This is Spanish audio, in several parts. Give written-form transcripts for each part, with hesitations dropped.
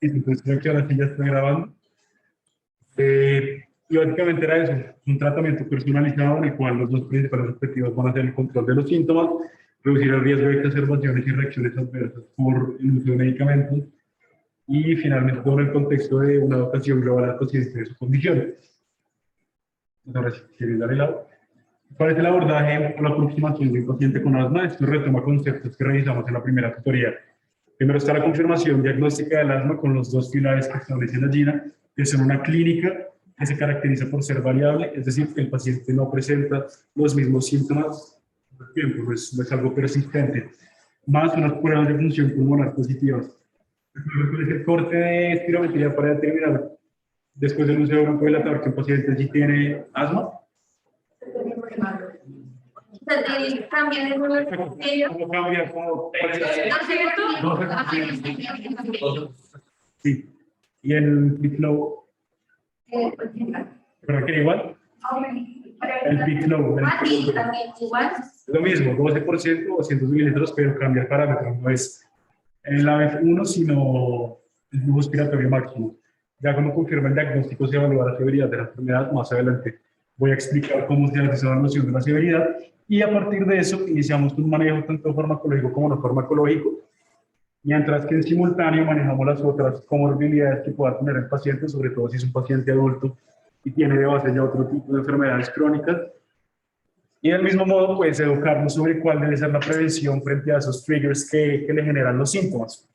Entonces creo que ahora sí ya estoy grabando. Y básicamente era eso, un tratamiento personalizado en el cual los dos principales objetivos van a ser el control de los síntomas, reducir el riesgo de exacerbaciones y reacciones adversas por el uso de medicamentos y finalmente todo en el contexto de una educación global al paciente de su condición. Ahora si quieres dar el lado. ¿Cuál es el abordaje o la aproximación de un paciente con asma? Esto retoma conceptos que revisamos en la primera tutoría. Primero está la confirmación diagnóstica del asma con los dos pilares que establece la GINA, que son una clínica que se caracteriza por ser variable, es decir, que el paciente no presenta los mismos síntomas todo el tiempo, no es algo persistente, más unas pruebas de función pulmonar positivas. El corte de espirometría para determinar después del uso de broncohilatador que el paciente sí tiene asma. Cambia de número. ¿Cómo cambia? Sí. ¿Y el BitFlow? ¿Pero qué igual? El BitFlow. Igual. Lo mismo, 12% o 200 mililitros, pero cambia el parámetro. No es el ABF1, sino el flujo respiratorio máximo. Ya cuando confirma el diagnóstico se evalúa la severidad de la enfermedad. Más adelante voy a explicar cómo se hace esa evaluación de la severidad. Y a partir de eso iniciamos un manejo tanto farmacológico como no farmacológico, mientras que en simultáneo manejamos las otras comorbilidades que pueda tener el paciente, sobre todo si es un paciente adulto y tiene de base ya otro tipo de enfermedades crónicas. Y del mismo modo, pues educarnos sobre cuál debe ser la prevención frente a esos triggers que le generan los síntomas.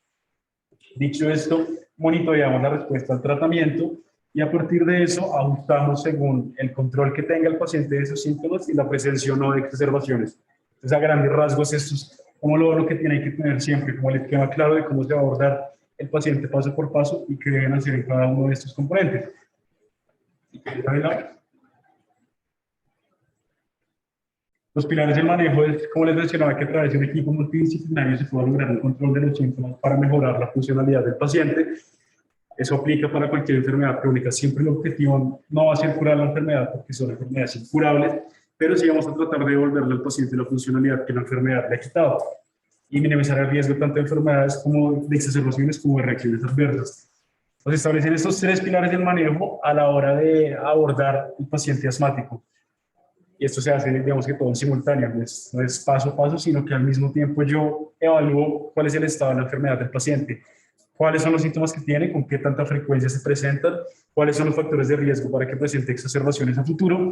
Dicho esto, monitoreamos la respuesta al tratamiento y a partir de eso ajustamos según el control que tenga el paciente de esos síntomas y la presencia o no de exacerbaciones. Entonces, a grandes rasgos, esto es como lo que tiene que tener siempre, como el esquema claro de cómo se va a abordar el paciente paso por paso y qué deben hacer en cada uno de estos componentes. Los pilares del manejo es, como les mencionaba, que a través de un equipo multidisciplinario se puede lograr el control de los síntomas para mejorar la funcionalidad del paciente. Eso aplica para cualquier enfermedad crónica. Siempre el objetivo no va a ser curar la enfermedad porque son enfermedades incurables, pero sí vamos a tratar de devolverle al paciente la funcionalidad que la enfermedad le ha quitado y minimizar el riesgo tanto de enfermedades como de exacerbaciones como de reacciones adversas. Entonces, establecer estos tres pilares del manejo a la hora de abordar el paciente asmático. Y esto se hace, digamos que todo en simultáneo, no es paso a paso, sino que al mismo tiempo yo evalúo cuál es el estado de la enfermedad del paciente, cuáles son los síntomas que tiene, con qué tanta frecuencia se presentan, cuáles son los factores de riesgo para que presente exacerbaciones a futuro,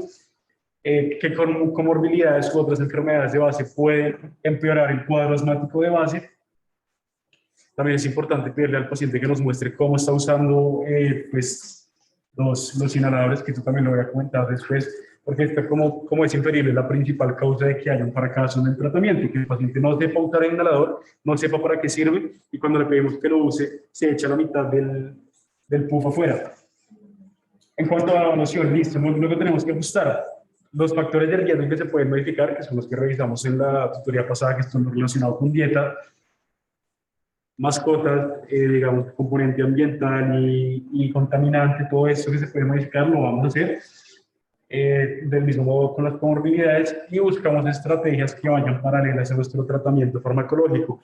qué comorbilidades u otras enfermedades de base pueden empeorar el cuadro asmático de base. También es importante pedirle al paciente que nos muestre cómo está usando pues, los inhaladores, que esto también lo voy a comentar después, porque esto como es inferible, es la principal causa de que haya un fracaso en el tratamiento, que el paciente no sepa usar el inhalador, no sepa para qué sirve, y cuando le pedimos que lo use, se echa la mitad del puff afuera. En cuanto a la evaluación, listo, luego tenemos que ajustar los factores de riesgo que se pueden modificar, que son los que revisamos en la tutoría pasada, que están relacionados con dieta, mascotas, digamos, componente ambiental y contaminante, todo eso que se puede modificar, lo vamos a hacer. Del mismo modo con las comorbilidades y buscamos estrategias que vayan paralelas a nuestro tratamiento farmacológico.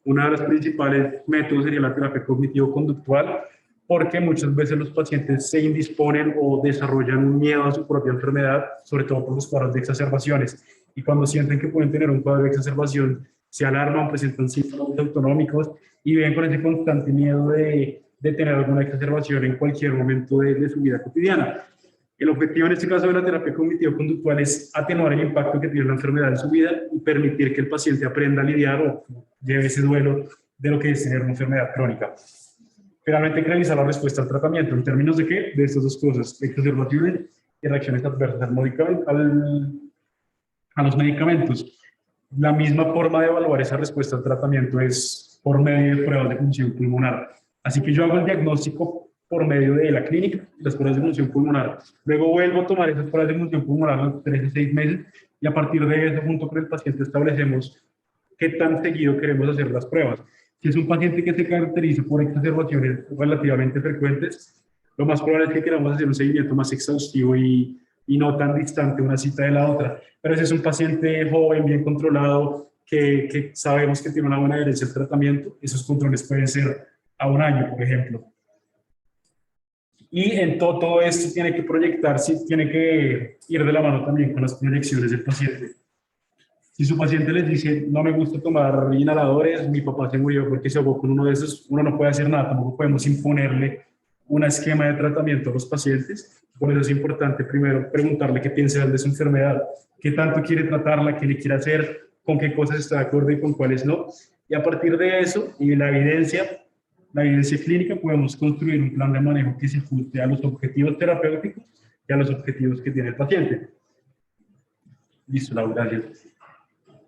Una de las principales métodos sería la terapia cognitivo-conductual, porque muchas veces los pacientes se indisponen o desarrollan un miedo a su propia enfermedad, sobre todo por los cuadros de exacerbaciones. Y cuando sienten que pueden tener un cuadro de exacerbación, se alarman, presentan síntomas autonómicos y ven con ese constante miedo de tener alguna exacerbación en cualquier momento de su vida cotidiana. El objetivo en este caso de la terapia cognitivo-conductual es atenuar el impacto que tiene la enfermedad en su vida y permitir que el paciente aprenda a lidiar o lleve ese duelo de lo que es tener una enfermedad crónica. Finalmente, hay que revisar la respuesta al tratamiento. ¿En términos de qué? De estas dos cosas, exacerbaciones y reacciones adversas a los medicamentos. La misma forma de evaluar esa respuesta al tratamiento es por medio de pruebas de función pulmonar. Así que yo hago el diagnóstico por medio de la clínica, las pruebas de función pulmonar. Luego vuelvo a tomar esas pruebas de función pulmonar a los 3 a 6 meses y a partir de eso, junto con el paciente, establecemos qué tan seguido queremos hacer las pruebas. Si es un paciente que se caracteriza por exacerbaciones relativamente frecuentes, lo más probable es que queramos hacer un seguimiento más exhaustivo y no tan distante una cita de la otra. Pero si es un paciente joven, bien controlado, que sabemos que tiene una buena adherencia al tratamiento, esos controles pueden ser a un año, por ejemplo. Y en todo esto tiene que proyectarse, tiene que ir de la mano también con las proyecciones del paciente. Si su paciente les dice, no me gusta tomar inhaladores, mi papá se murió porque se ahogó con uno de esos, uno no puede hacer nada, tampoco podemos imponerle un esquema de tratamiento a los pacientes. Por eso es importante primero preguntarle qué piensa de su enfermedad, qué tanto quiere tratarla, qué le quiere hacer, con qué cosas está de acuerdo y con cuáles no. Y a partir de eso y la evidencia clínica, podemos construir un plan de manejo que se ajuste a los objetivos terapéuticos y a los objetivos que tiene el paciente. Listo, Laura, gracias.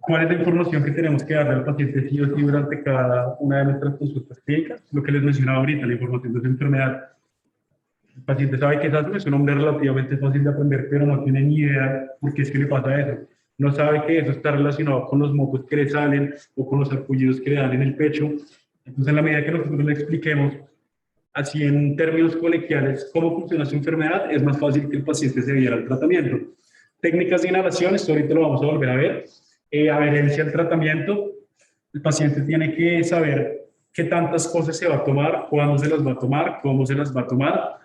¿Cuál es la información que tenemos que darle al paciente sí o sí durante cada una de nuestras consultas clínicas? Lo que les mencionaba ahorita, la información de su enfermedad. El paciente sabe que es asma, es un hombre relativamente fácil de aprender, pero no tiene ni idea por qué es que le pasa eso. No sabe que eso está relacionado con los mocos que le salen o con los sarpullidos que le dan en el pecho. Entonces, en la medida que nosotros le expliquemos, así en términos colegiales, cómo funciona su enfermedad, es más fácil que el paciente se adhiera al tratamiento. Técnicas de inhalación, esto ahorita lo vamos a volver a ver. Adherencia al tratamiento, el paciente tiene que saber qué tantas cosas se va a tomar, cuándo se las va a tomar, cómo se las va a tomar,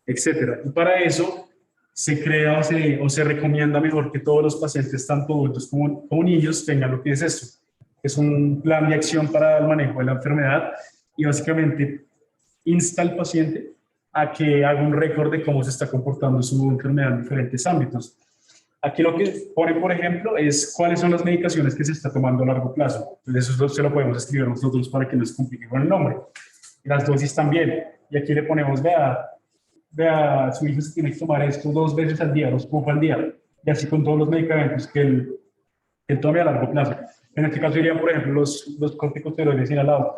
etc. Y para eso se crea o se recomienda mejor que todos los pacientes, tanto adultos como niños, tengan lo que es esto. Es un plan de acción para el manejo de la enfermedad y básicamente insta al paciente a que haga un récord de cómo se está comportando su enfermedad en diferentes ámbitos. Aquí lo que pone, por ejemplo, es cuáles son las medicaciones que se está tomando a largo plazo. Entonces, eso se lo podemos escribir nosotros para que no se complique con el nombre. Y las dosis también. Y aquí le ponemos, vea, su hijo se tiene que tomar esto 2 veces al día, 2 pumpas al día. Y así con todos los medicamentos que él tome a largo plazo. En este caso irían, por ejemplo, los corticosteroides inhalados.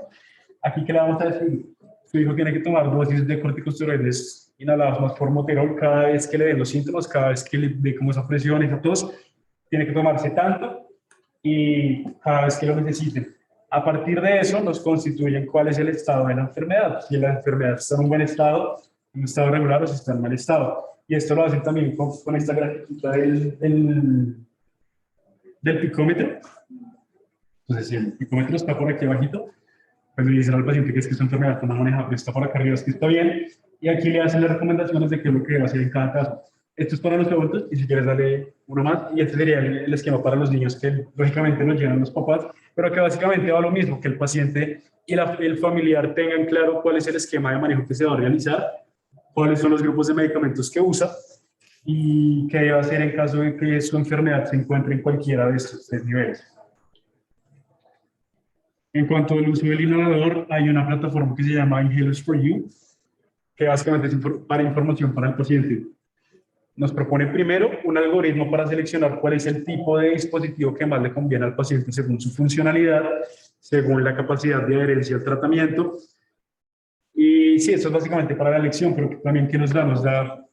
Aquí, ¿qué le vamos a decir? Su hijo tiene que tomar dosis de corticosteroides inhalados más formoterol cada vez que le den los síntomas, cada vez que le dé como esa presión, esa tos, tiene que tomarse tanto y cada vez que lo necesiten. A partir de eso nos constituyen cuál es el estado de la enfermedad. Si la enfermedad está en un buen estado, en un estado regular o si está en mal estado. Y esto lo hacen también con esta gráfica del picómetro. Entonces, si el picómetro está por aquí abajito, pues le dicen al paciente que es que su enfermedad está mal manejada, pero está por acá arriba, es que está bien. Y aquí le hacen las recomendaciones de qué es lo que debe hacer en cada caso. Esto es para los adultos y si quieres darle uno más. Y este sería el esquema para los niños que lógicamente nos llenan los papás, pero que básicamente va lo mismo, que el paciente y el familiar tengan claro cuál es el esquema de manejo que se va a realizar, cuáles son los grupos de medicamentos que usa y qué debe hacer en caso de que su enfermedad se encuentre en cualquiera de estos 3 niveles. En cuanto al uso del inhalador, hay una plataforma que se llama Inhalers for You, que básicamente es para información para el paciente. Nos propone primero un algoritmo para seleccionar cuál es el tipo de dispositivo que más le conviene al paciente según su funcionalidad, según la capacidad de adherencia al tratamiento. Y sí, eso es básicamente para la elección, pero también que nos da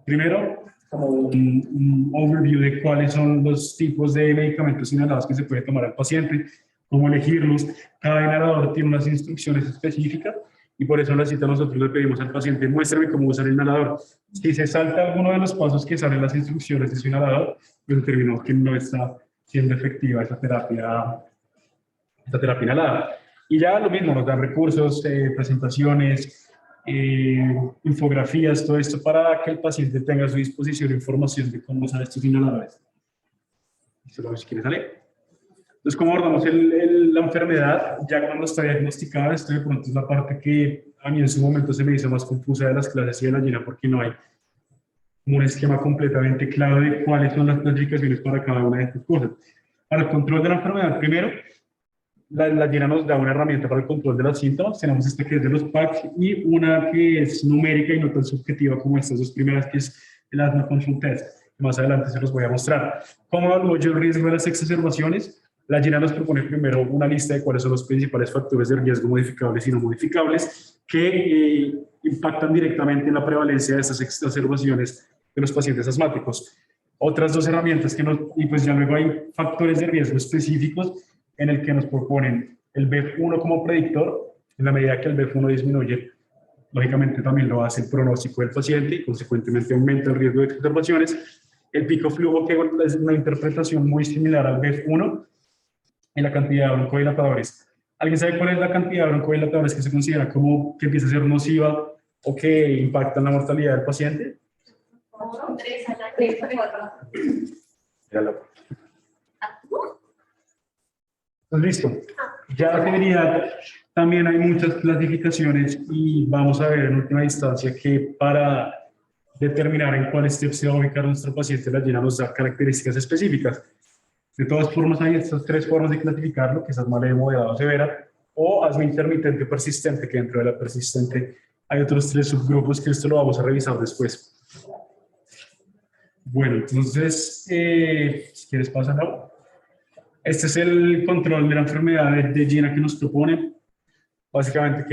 primero como un overview de cuáles son los tipos de medicamentos inhalados que se puede tomar al paciente, cómo elegirlos. Cada inhalador tiene unas instrucciones específicas y por eso en la cita nosotros le pedimos al paciente, muéstrame cómo usar el inhalador. Si se salta alguno de los pasos que salen las instrucciones de su inhalador, pues determinamos que no está siendo efectiva esa terapia inhalada. Y ya lo mismo, nos dan recursos, presentaciones, infografías, todo esto para que el paciente tenga a su disposición información de cómo usar estos inhaladores. Solo si quiere salir. Entonces, ¿cómo abordamos la enfermedad? Ya cuando está diagnosticada, esto de pronto es la parte que a mí en su momento se me hizo más confusa de las clases y de la llena, porque no hay un esquema completamente claro de cuáles son las clasificaciones para cada una de estas cosas. Para el control de la enfermedad, primero, la llena nos da una herramienta para el control de los síntomas. Tenemos esta que es de los PACS y una que es numérica y no tan subjetiva como estas 2 primeras, que es el Asthma Control Test. Más adelante se los voy a mostrar. ¿Cómo evalúo yo el riesgo de las exacerbaciones? La llena nos propone primero una lista de cuáles son los principales factores de riesgo modificables y no modificables que impactan directamente en la prevalencia de estas exacerbaciones de los pacientes asmáticos. Otras 2 herramientas y pues ya luego hay factores de riesgo específicos en el que nos proponen el BEF1 como predictor. En la medida que el BEF1 disminuye, lógicamente también lo hace el pronóstico del paciente y consecuentemente aumenta el riesgo de exacerbaciones. El pico flujo, que es una interpretación muy similar al BEF1, y la cantidad de broncodilatadores. ¿Alguien sabe cuál es la cantidad de broncodilatadores que se considera como que empieza a ser nociva o que impacta en la mortalidad del paciente? 3 a la 3, 4. Míralo. Pues listo. Ya la severidad, también hay muchas clasificaciones y vamos a ver en última instancia que para determinar en cuál step se va a ubicar nuestro paciente, la GINA nos da características específicas. De todas formas, hay estas 3 formas de clasificarlo, que es asma leve, moderada o severa, o asma intermitente o persistente, que dentro de la persistente hay otros 3 subgrupos que esto lo vamos a revisar después. Bueno, entonces, si quieres pasarlo. Este es el control de la enfermedad de GINA que nos propone. Básicamente,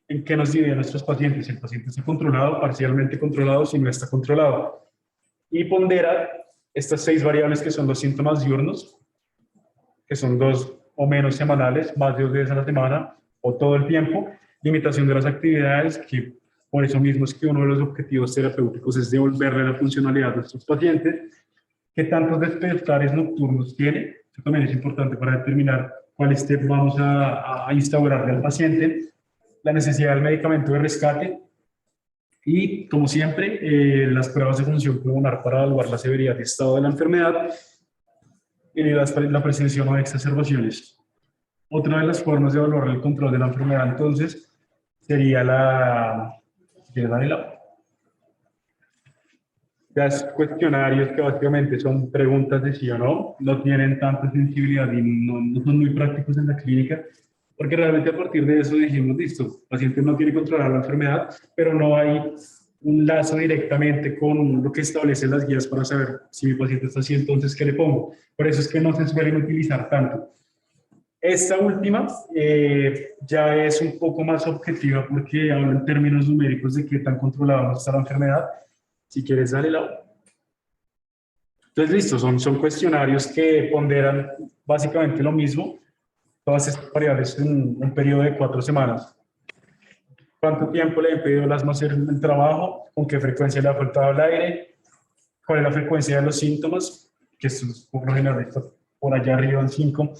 en qué nos divide a nuestros pacientes. Si el paciente está controlado, parcialmente controlado, si no está controlado. Y pondera estas 6 variables que son los síntomas diurnos, que son 2 o menos semanales, más de 2 veces a la semana o todo el tiempo. Limitación de las actividades, que por eso mismo es que uno de los objetivos terapéuticos es devolverle la funcionalidad a nuestros pacientes. ¿Qué tantos despertares nocturnos tiene? Eso también es importante para determinar cuál step vamos a instaurarle al paciente. La necesidad del medicamento de rescate. Y, como siempre, las pruebas de función pulmonar para evaluar la severidad y estado de la enfermedad y la presencia de exacerbaciones. Otra de las formas de evaluar el control de la enfermedad, entonces, sería los cuestionarios, que básicamente son preguntas de sí o no, no tienen tanta sensibilidad y no son muy prácticos en la clínica, porque realmente a partir de eso dijimos, listo, el paciente no tiene controlada la enfermedad, pero no hay un lazo directamente con lo que establecen las guías para saber si mi paciente está así, entonces, ¿qué le pongo? Por eso es que no se suelen utilizar tanto. Esta última ya es un poco más objetiva porque habla en términos numéricos de qué tan controlada está la enfermedad. Si quieres, dale la... Entonces, listo, son cuestionarios que ponderan básicamente lo mismo, todas estas variables en un periodo de 4 semanas. ¿Cuánto tiempo le ha impedido el asma hacer el trabajo? ¿Con qué frecuencia le ha faltado el aire? ¿Cuál es la frecuencia de los síntomas? Que esto es por lo general está por allá arriba en 5.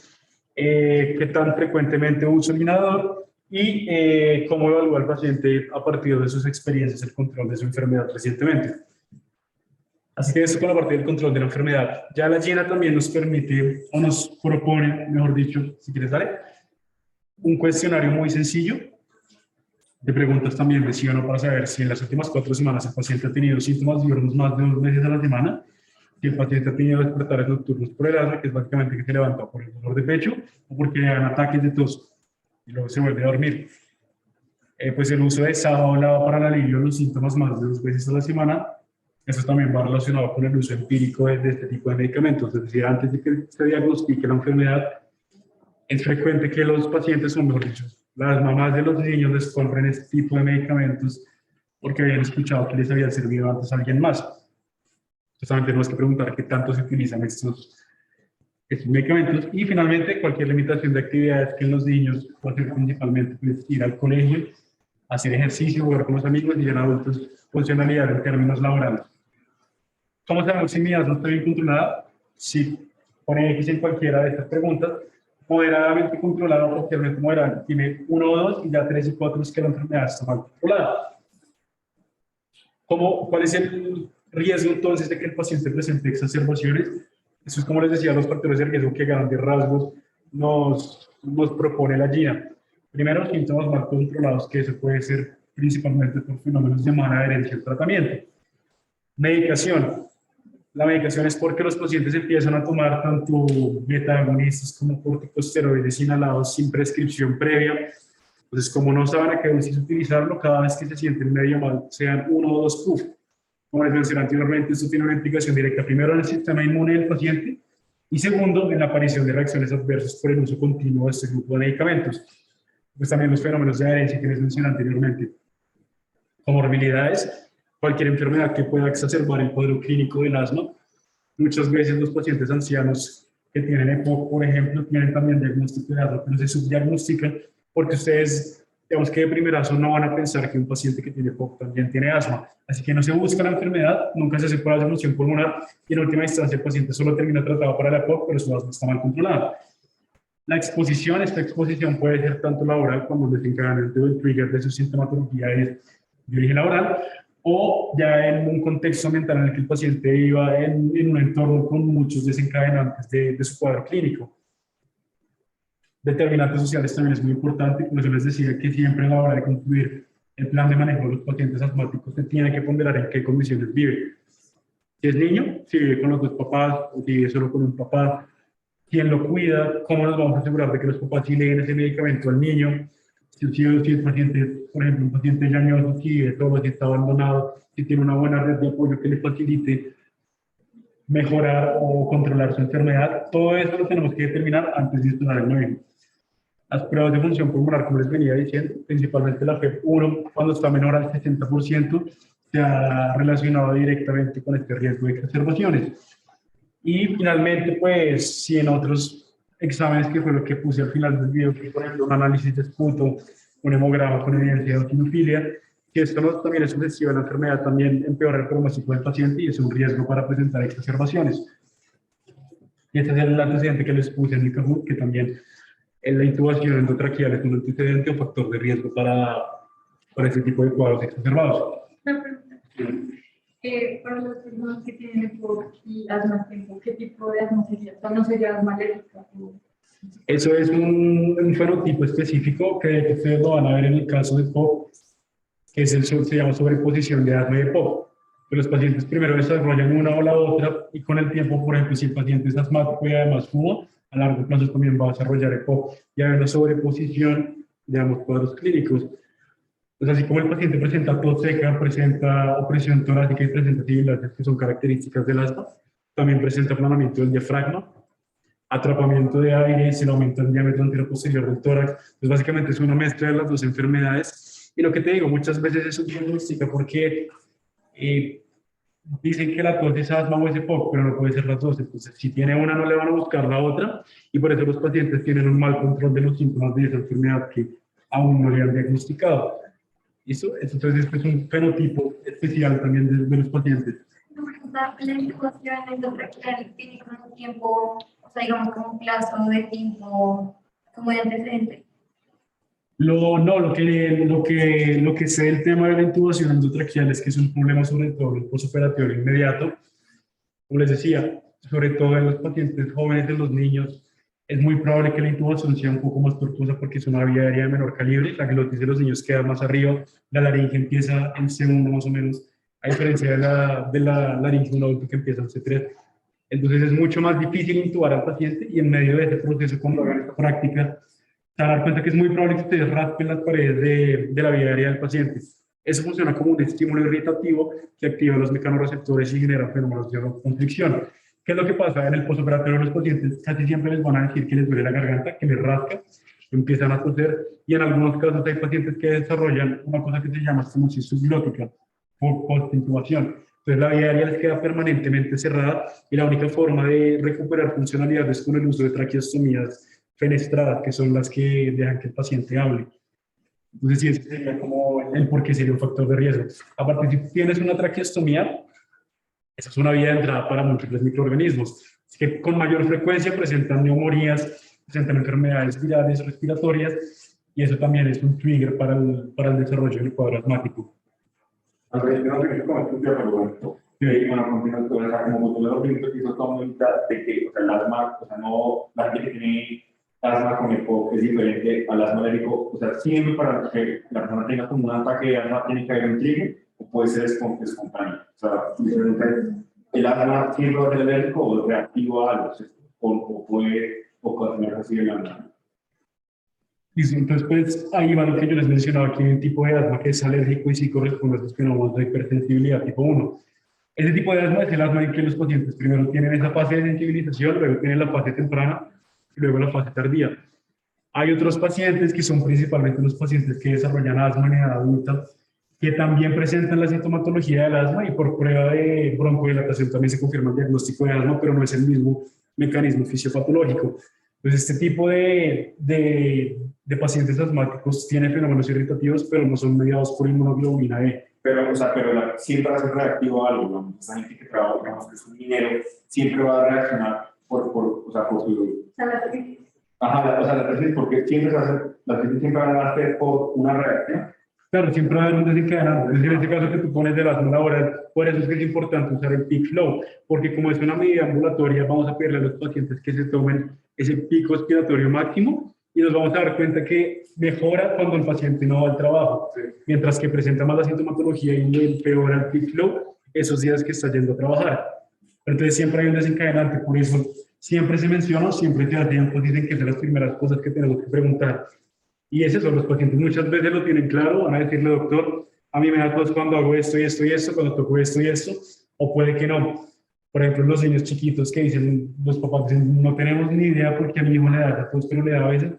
¿Qué tan frecuentemente usa el inhalador? Y cómo evalúa el paciente a partir de sus experiencias el control de su enfermedad recientemente. Así que eso con la parte del control de la enfermedad. Ya la GINA también nos permite, o nos propone, mejor dicho, si quieres, dale, un cuestionario muy sencillo, de preguntas también de sí o no para saber si en las últimas 4 semanas el paciente ha tenido síntomas diurnos más de 2 veces a la semana, si el paciente ha tenido despertares nocturnos por el asma, que es básicamente que se levanta por el dolor de pecho o porque le dan ataques de tos y luego se vuelve a dormir. Pues el uso de Sajola para el alivio de los síntomas más de 2 veces a la semana, eso también va relacionado con el uso empírico de este tipo de medicamentos. Es decir, antes de que se diagnostique la enfermedad, es frecuente que los pacientes, o mejor dicho, las mamás de los niños les compren este tipo de medicamentos porque habían escuchado que les había servido antes a alguien más. Justamente tenemos que preguntar qué tanto se utilizan estos medicamentos. Y finalmente, cualquier limitación de actividades que en los niños puede ser principalmente pues, ir al colegio, hacer ejercicio, jugar con los amigos y en adultos funcionalidad en términos laborales. ¿Cómo sabemos si mi asma está bien controlada? Si pone X en cualquiera de estas preguntas, moderadamente controlada o parcialmente moderada, tiene 1 o 2 y ya 3 y 4 es que la enfermedad está mal controlada. ¿Cuál es el riesgo entonces de que el paciente presente exacerbaciones? Eso es como les decía, los factores de riesgo que grandes rasgos nos propone la GINA. Primero, síntomas mal controlados, que eso puede ser principalmente por fenómenos de mala adherencia al tratamiento. Medicación. La medicación es porque los pacientes empiezan a tomar tanto beta-agonistas como corticosteroides inhalados sin prescripción previa. Entonces, como no saben a qué dosis utilizarlo, cada vez que se sienten medio mal, sean 1 o 2 puff. Como les mencioné anteriormente, esto tiene una implicación directa, primero en el sistema inmune del paciente y segundo, en la aparición de reacciones adversas por el uso continuo de este grupo de medicamentos. Pues también los fenómenos de adherencia que les mencioné anteriormente. Comorbilidades. Cualquier enfermedad que pueda exacerbar el cuadro clínico del asma. Muchas veces los pacientes ancianos que tienen EPOC, por ejemplo, tienen también diagnóstico de asma, pero se subdiagnostican porque ustedes, digamos que de primerazo no van a pensar que un paciente que tiene EPOC también tiene asma. Así que no se busca la enfermedad, nunca se hace pruebas de función pulmonar y en última instancia el paciente solo termina tratado para la EPOC, pero su asma está mal controlada. La exposición, esta exposición puede ser tanto laboral cuando el desencadenante o el trigger de su sintomatología es de origen laboral, o ya en un contexto ambiental en el que el paciente iba en un entorno con muchos desencadenantes de su cuadro clínico. Determinantes sociales también es muy importante, por eso les decía que siempre a la hora de concluir el plan de manejo de los pacientes asmáticos se tiene que ponderar en qué condiciones vive. Si es niño, si vive con los dos papás o si vive solo con un papá, quién lo cuida, cómo nos vamos a asegurar de que los papás sí le den ese medicamento al niño, si el paciente, por ejemplo, un paciente llañoso, si vive solo, si está abandonado, si tiene una buena red de apoyo que le facilite mejorar o controlar su enfermedad, todo eso lo tenemos que determinar antes de estudiar el manejo. Las pruebas de función pulmonar, como les venía diciendo, principalmente la FEP1, cuando está menor al 60%, se ha relacionado directamente con este riesgo de exacerbaciones. Y finalmente, pues, si en otros exámenes, que fue lo que puse al final del video, que por ejemplo un análisis de esputo, un hemograma con evidencia de eosinofilia, que esto no también es sucesivo a la enfermedad, también empeora el pronóstico del paciente y es un riesgo para presentar exacerbaciones. Y este es el antecedente que les puse en el Kahoot, que también la intubación endotraqueal es un antecedente o factor de riesgo para este tipo de cuadros exacerbados. Una pregunta. Para las personas que tienen EPOC y asma, ¿qué tipo de asma sería? O sea, ¿no sería asma alérgica? Eso es un fenotipo específico que ustedes lo van a ver en el caso de EPOC, que es se llama sobreposición de asma y EPOC. Los pacientes primero desarrollan una o la otra y con el tiempo, por ejemplo, si el paciente es asmático y además fuma, a largo plazo también va a desarrollar EPOC y hay una sobreposición de ambos cuadros clínicos. Pues así como el paciente presenta tos seca, presenta opresión torácica y presenta sibilancias, que son características del asma, también presenta aplanamiento del diafragma, atrapamiento de aire, se le aumenta el diámetro anteroposterior del tórax. Pues básicamente es una mezcla de las dos enfermedades. Y lo que te digo, muchas veces es diagnóstica porque dicen que la tos es asma o es EPOC, pero no puede ser las dos. Entonces, si tiene una, no le van a buscar la otra. Y por eso los pacientes tienen un mal control de los síntomas de esa enfermedad que aún no le han diagnosticado. ¿Listo? Entonces, este es un fenotipo especial también de los pacientes. La intubación endotraqueal tiene como un tiempo, o sea, digamos como un plazo de tiempo como de antecedente. Lo que sé del tema de la intubación endotraqueal es que es un problema sobre todo en el postoperatorio inmediato. Como les decía, sobre todo en los pacientes jóvenes, en los niños, es muy probable que la intubación sea un poco más tortuosa porque es una vía aérea de menor calibre. La glotis de los niños queda más arriba, la laringe empieza en segundo más o menos, a diferencia de la laringe de un adulto que empieza en C3. Entonces es mucho más difícil intubar al paciente y en medio de ese proceso, cuando hagan esta práctica, se van a dar cuenta que es muy probable que ustedes raspen las paredes de la vía aérea del paciente. Eso funciona como un estímulo irritativo que activa los mecanorreceptores y genera fenómenos de constricción. ¿Qué es lo que pasa? En el postoperatorio de los pacientes casi siempre les van a decir que les duele la garganta, que les rasca, empiezan a toser y en algunos casos hay pacientes que desarrollan una cosa que se llama estenosis subglótica por postintubación. Entonces la vía aérea les queda permanentemente cerrada y la única forma de recuperar funcionalidad es con el uso de traqueostomías fenestradas, que son las que dejan que el paciente hable. Entonces sí, ese sería como el por qué sería un factor de riesgo. Aparte, si tienes una traqueostomía, esa es una vía de entrada para múltiples microorganismos, que con mayor frecuencia presentan neumonías, presentan enfermedades virales respiratorias, y eso también es un trigger para el desarrollo del cuadro asmático. A ver, yo no sé cómo es un tema, Roberto. Bueno, continuando con esa, como tú lo primero que hizo Tom, de que, o sea, el asma, o sea, no, la gente que tiene asma con EPOC es diferente al asma alérgico, o sea, siempre para que la persona tenga como un ataque de asma tiene que haber un trigger, o puede ser espontáneo. O sea, el asma siempre va a ser alérgico o reactivo a algo, o puede ocasionar así el asma. Entonces, pues, ahí va lo que yo les mencionaba, que hay un tipo de asma que es alérgico y sí corresponde a esos fenómenos de hipersensibilidad tipo 1. Ese tipo de asma es el asma en que los pacientes primero tienen esa fase de sensibilización, luego tienen la fase temprana y luego la fase tardía. Hay otros pacientes que son principalmente los pacientes que desarrollan asma en edad adulta, que también presentan la sintomatología del asma y por prueba de broncodilatación también se confirma el diagnóstico de asma, pero no es el mismo mecanismo fisiopatológico. Pues este tipo de pacientes asmáticos tienen fenómenos irritativos, pero no son mediados por inmunoglobulina E. Pero, o sea, siempre va a ser reactivo a algo, ¿no? Esa gente que trabaja, digamos, que es un minero, siempre va a reaccionar o sea, por su... Ajá, o sea, la tesis, porque siempre se hace, la tesis siempre va a hacer por una reacción. Claro, siempre va a haber un desencadenante. Es decir, en este caso que tú pones de asma laboral, por eso es que es importante usar el peak flow, porque como es una medida ambulatoria, vamos a pedirle a los pacientes que se tomen ese pico expiratorio máximo y nos vamos a dar cuenta que mejora cuando el paciente no va al trabajo, mientras que presenta más la sintomatología y empeora el peak flow esos días que está yendo a trabajar. Entonces siempre hay un desencadenante, por eso siempre se menciona, siempre te hace énfasis en que es de las primeras cosas que tenemos que preguntar. Y es eso, los pacientes muchas veces lo tienen claro, van a decirle, doctor, a mí me da tos cuando hago esto y esto y esto, cuando toco esto y esto, o puede que no. Por ejemplo, los niños chiquitos que dicen, los papás dicen, no tenemos ni idea porque a mi hijo le da esa tos, pero le da a veces.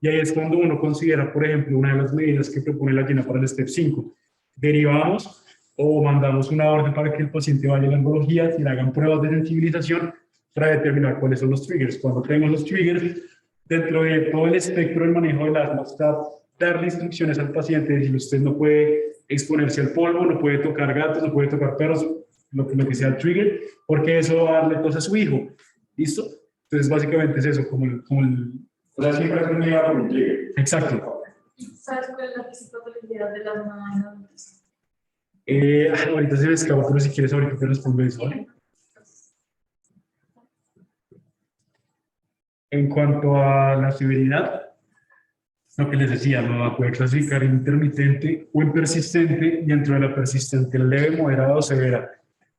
Y ahí es cuando uno considera, por ejemplo, una de las medidas que propone la GINA para el STEP 5. Derivamos o mandamos una orden para que el paciente vaya a la neurología y le hagan pruebas de sensibilización para determinar cuáles son los triggers. Cuando tenemos los triggers, dentro de todo el espectro del manejo del asma está darle instrucciones al paciente, decir, usted no puede exponerse al polvo, no puede tocar gatos, no puede tocar perros, lo que sea el trigger, porque eso va a darle tos a su hijo. ¿Listo? Entonces, básicamente es eso, como el... O sea, siempre es una medida por un trigger. Exacto. ¿Y sabes cuál es la fisiopatología del asma en adultos? Ahorita se me escapa, pero si quieres ahorita te respondo eso, ¿vale? En cuanto a la severidad, lo que les decía, lo puede clasificar en intermitente o en persistente, y dentro de la persistente, leve, moderada o severa.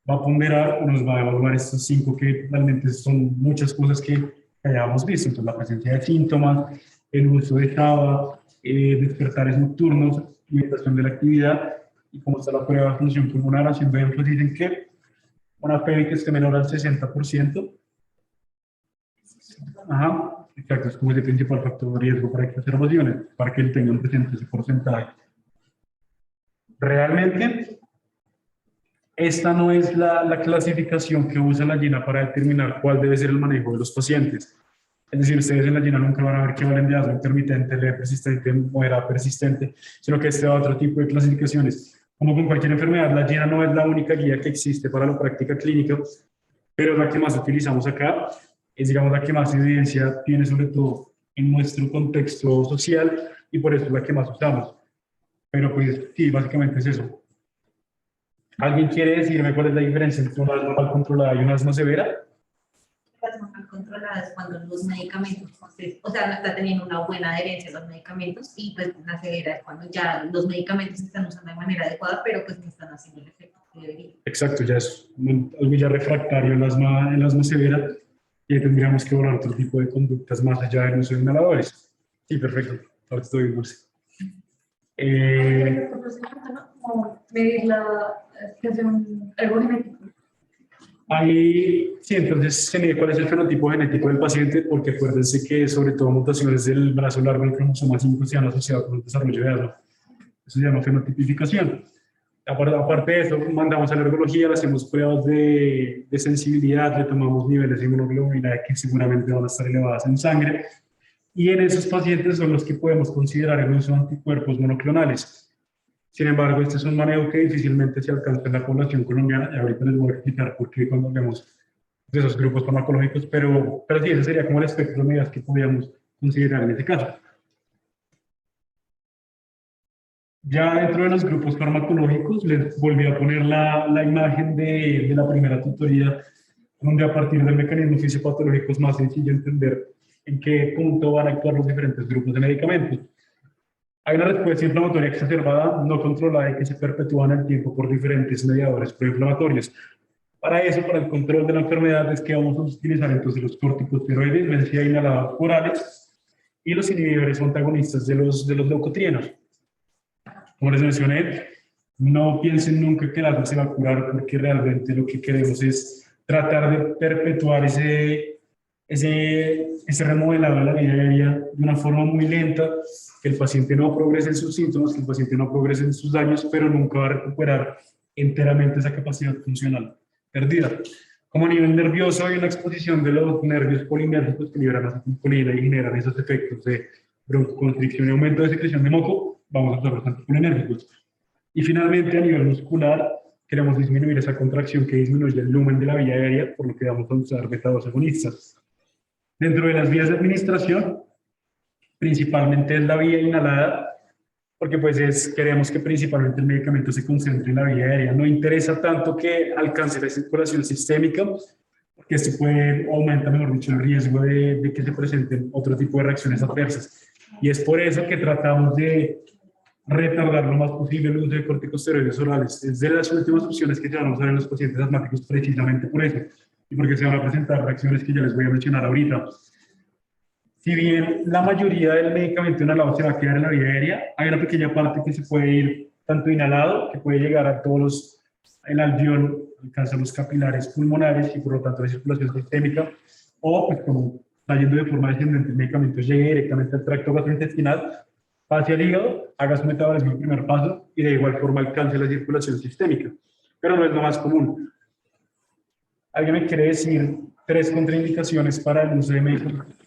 Va a ponderar o nos va a evaluar estos 5 que realmente son muchas cosas que hayamos visto. Entonces, la presencia de síntomas, el uso de java, despertares nocturnos, limitación de la actividad, y cómo está la prueba de función pulmonar, haciendo énfasis en que una PEVI que esté menor al 60%. Ajá, exacto, es como el principal factor de riesgo para estas observaciones, para que él tenga presente ese porcentaje. Realmente, esta no es la clasificación que usa la GINA para determinar cuál debe ser el manejo de los pacientes. Es decir, ustedes en la GINA nunca van a ver que valen de asma intermitente, leve persistente, moderada persistente, sino que este va a otro tipo de clasificaciones. Como con cualquier enfermedad, la GINA no es la única guía que existe para la práctica clínica, pero la que más utilizamos acá es, digamos, la que más evidencia tiene, sobre todo en nuestro contexto social, y por eso es la que más usamos. Pero pues sí, básicamente es eso. ¿Alguien quiere decirme cuál es la diferencia entre una asma mal controlada y una asma severa? La asma mal controlada es cuando los medicamentos, o sea, no está teniendo una buena adherencia a los medicamentos, y pues la severa es cuando ya los medicamentos se están usando de manera adecuada, pero pues no están haciendo el efecto que deberían. Exacto, ya es algo ya refractario en el asma severa, y tendríamos que evaluar otro tipo de conductas más allá del uso de inhaladores. Sí, perfecto. Ahora estoy bien, Dulce. Como medir la situación, algo genético. Ahí, sí, entonces se mide cuál es el fenotipo genético del paciente, porque acuérdense que sobre todo mutaciones del brazo largo del cromosoma 5 se han asociado con el desarrollo de asma. Eso se llama fenotipificación. Aparte de eso, mandamos a la alergología, le hacemos pruebas de sensibilidad, le tomamos niveles de inmunoglobulina que seguramente van a estar elevadas en sangre, y en esos pacientes son los que podemos considerar el uso de anticuerpos monoclonales. Sin embargo, este es un manejo que difícilmente se alcanza en la población colombiana, y ahorita les voy a explicar por qué cuando hablemos de esos grupos farmacológicos, pero sí, ese sería como el espectro de medidas que podríamos considerar en este caso. Ya dentro de los grupos farmacológicos, les volví a poner la imagen de la primera tutoría, donde a partir del mecanismo fisiopatológico es más sencillo entender en qué punto van a actuar los diferentes grupos de medicamentos. Hay una respuesta inflamatoria exacerbada no controlada y que se perpetúa en el tiempo por diferentes mediadores proinflamatorios. Para eso, para el control de la enfermedad, es que vamos a utilizar entonces los corticosteroides, vencida inhalados orales, y los inhibidores o antagonistas de los leucotrienos. Como les mencioné, no piensen nunca que el asma se va a curar, porque realmente lo que queremos es tratar de perpetuar ese remodelado de la vida diaria de una forma muy lenta, que el paciente no progrese en sus síntomas, que el paciente no progrese en sus daños, pero nunca va a recuperar enteramente esa capacidad funcional perdida. Como a nivel nervioso hay una exposición de los nervios colinérgicos que liberan acetilcolina y generan esos efectos de broncoconstricción y aumento de secreción de moco, vamos a usar los anticolinérgicos. Y finalmente, a nivel muscular, queremos disminuir esa contracción que disminuye el lumen de la vía aérea, por lo que vamos a usar beta-2 agonistas. Dentro de las vías de administración, principalmente es la vía inhalada, porque pues queremos que principalmente el medicamento se concentre en la vía aérea. No interesa tanto que alcance la circulación sistémica, porque esto puede aumentar, mejor dicho, el riesgo de que se presenten otro tipo de reacciones adversas. Y es por eso que tratamos de retardar lo más posible el uso de corticosteroides orales. Es de las últimas opciones que se van a usar en los pacientes asmáticos precisamente por eso, y porque se van a presentar reacciones que ya les voy a mencionar ahorita. Si bien la mayoría del medicamento inhalado se va a quedar en la vía aérea, hay una pequeña parte que se puede ir tanto inhalado, que puede llegar a todos los, el alveolo, alcanza los capilares pulmonares y por lo tanto la circulación sistémica, o pues como está yendo de forma descendente, el medicamento llegue directamente al tracto gastrointestinal, pase al hígado, haga su metabolismo en el primer paso y de igual forma alcance la circulación sistémica. Pero no es lo más común. ¿Alguien me quiere decir 3 contraindicaciones para el uso de medicamentos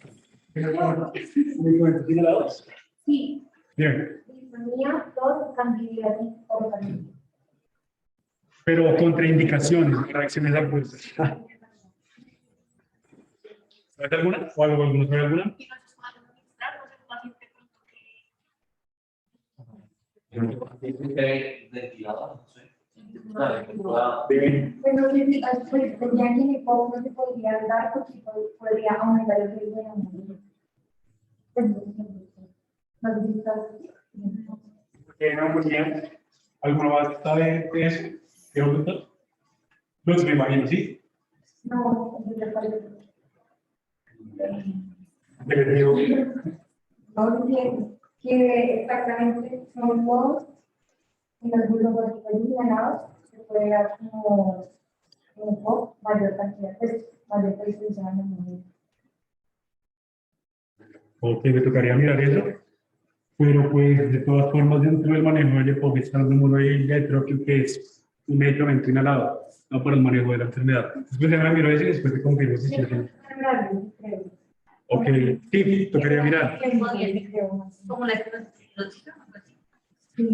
inhalados? Sí. Bien. Disfonía, tos, candidiasis o candidiasis. Pero contraindicaciones, reacciones adversas. ¿Sabes alguna? ¿O alguno sabe alguna? Ventilador, no sé. Bueno, pues tendría que mi poco no se podría dar porque podría aumentar el riesgo de la muerte. Neumonía. ¿Alguna más sabe de eso? ¿Qué pregunta? Pues me imagino, ¿sí? No, me parece. No sé que exactamente son los en los grupos inhalados se puede dar como un poco mayor cantidad, pues mayor presencia en el mundo. Ok, me tocaría mirar eso. Pero pues de todas formas dentro del manejo del EPOC está el número de tróqueo que es un medicamento inhalado, no para el manejo de la enfermedad. Después de miro eso y después te confirmo si es cierto. Ok, sí, tocaría mirar. Como la esclerosis.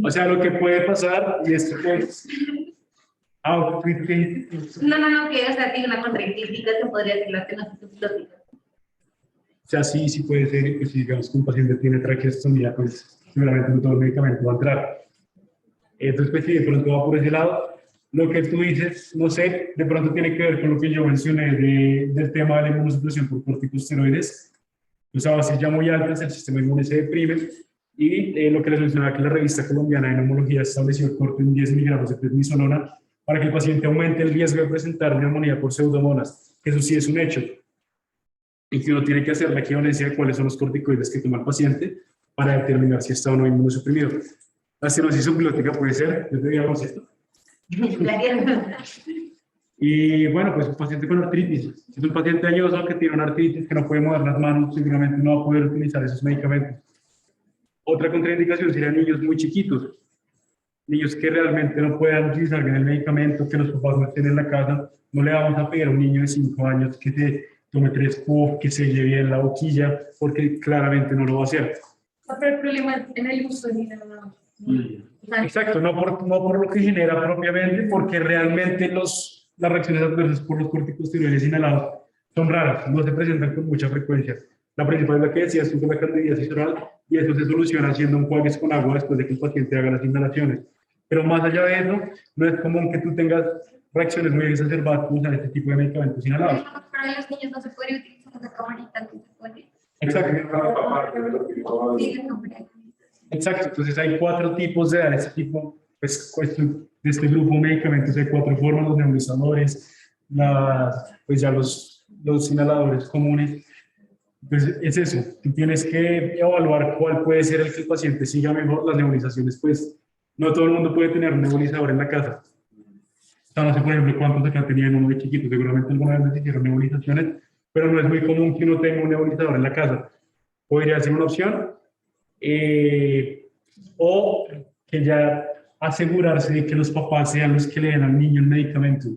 O sea, lo que puede pasar, y esto pues... No, que o sea, tiene una contraindicación, podría ser la estenosis explótica. O sea, sí puede ser, y pues si digamos que un paciente tiene traqueostomía, pues seguramente no todo el medicamento va a entrar. Entonces, pues sí, de pronto va por ese lado. Lo que tú dices, no sé, de pronto tiene que ver con lo que yo mencioné del tema de la inmunosupresión por corticosteroides. Los avances ya muy altos, el sistema inmune se deprime, y lo que les mencionaba que la revista colombiana de neumología estableció el corte en 10 miligramos de prednisonona para que el paciente aumente el riesgo de presentar neumonía por pseudomonas, que eso sí es un hecho, y que uno tiene que hacer la equivalencia de cuáles son los corticoides que toma el paciente para determinar si está o no inmunosuprimido. La estenosis subglótica puede ser, yo te digamos esto. Y bueno, pues un paciente con artritis, si es un paciente añoso que tiene una artritis que no puede mover las manos, seguramente no va a poder utilizar esos medicamentos. Otra contraindicación serían niños muy chiquitos, niños que realmente no puedan utilizar bien el medicamento, que los papás no estén en la casa. No le vamos a pedir a un niño de 5 años que se tome 3 puffs, que se lleve bien la boquilla, porque claramente no lo va a hacer. Pero el problema es en el uso de inhalador. Exacto, no por lo que genera propiamente, porque realmente las reacciones adversas por los corticosteroides inhalados son raras, no se presentan con mucha frecuencia. La principal es la que decías tú, la candidiasis oral, y eso se soluciona haciendo enjuagues con agua después de que el paciente haga las inhalaciones. Pero más allá de eso, no es común que tú tengas reacciones muy exacerbadas con este tipo de medicamentos inhalados. Para los niños no se puede utilizar la camarita que se pone. Exacto. Exacto, entonces hay 4 tipos de dar este tipo, pues de este grupo de medicamentos hay 4 formas: los nebulizadores, pues ya los inhaladores comunes. Entonces es eso, tú tienes que evaluar cuál puede ser el que el paciente siga mejor. Las nebulizaciones, pues no todo el mundo puede tener un nebulizador en la casa. O sea, no sé, por ejemplo, cuántos acá tenían uno de chiquito, seguramente alguna vez les hicieron nebulizaciones, pero no es muy común que uno tenga un nebulizador en la casa. Podría ser una opción. O que ya asegurarse de que los papás sean los que le den al niño el medicamento.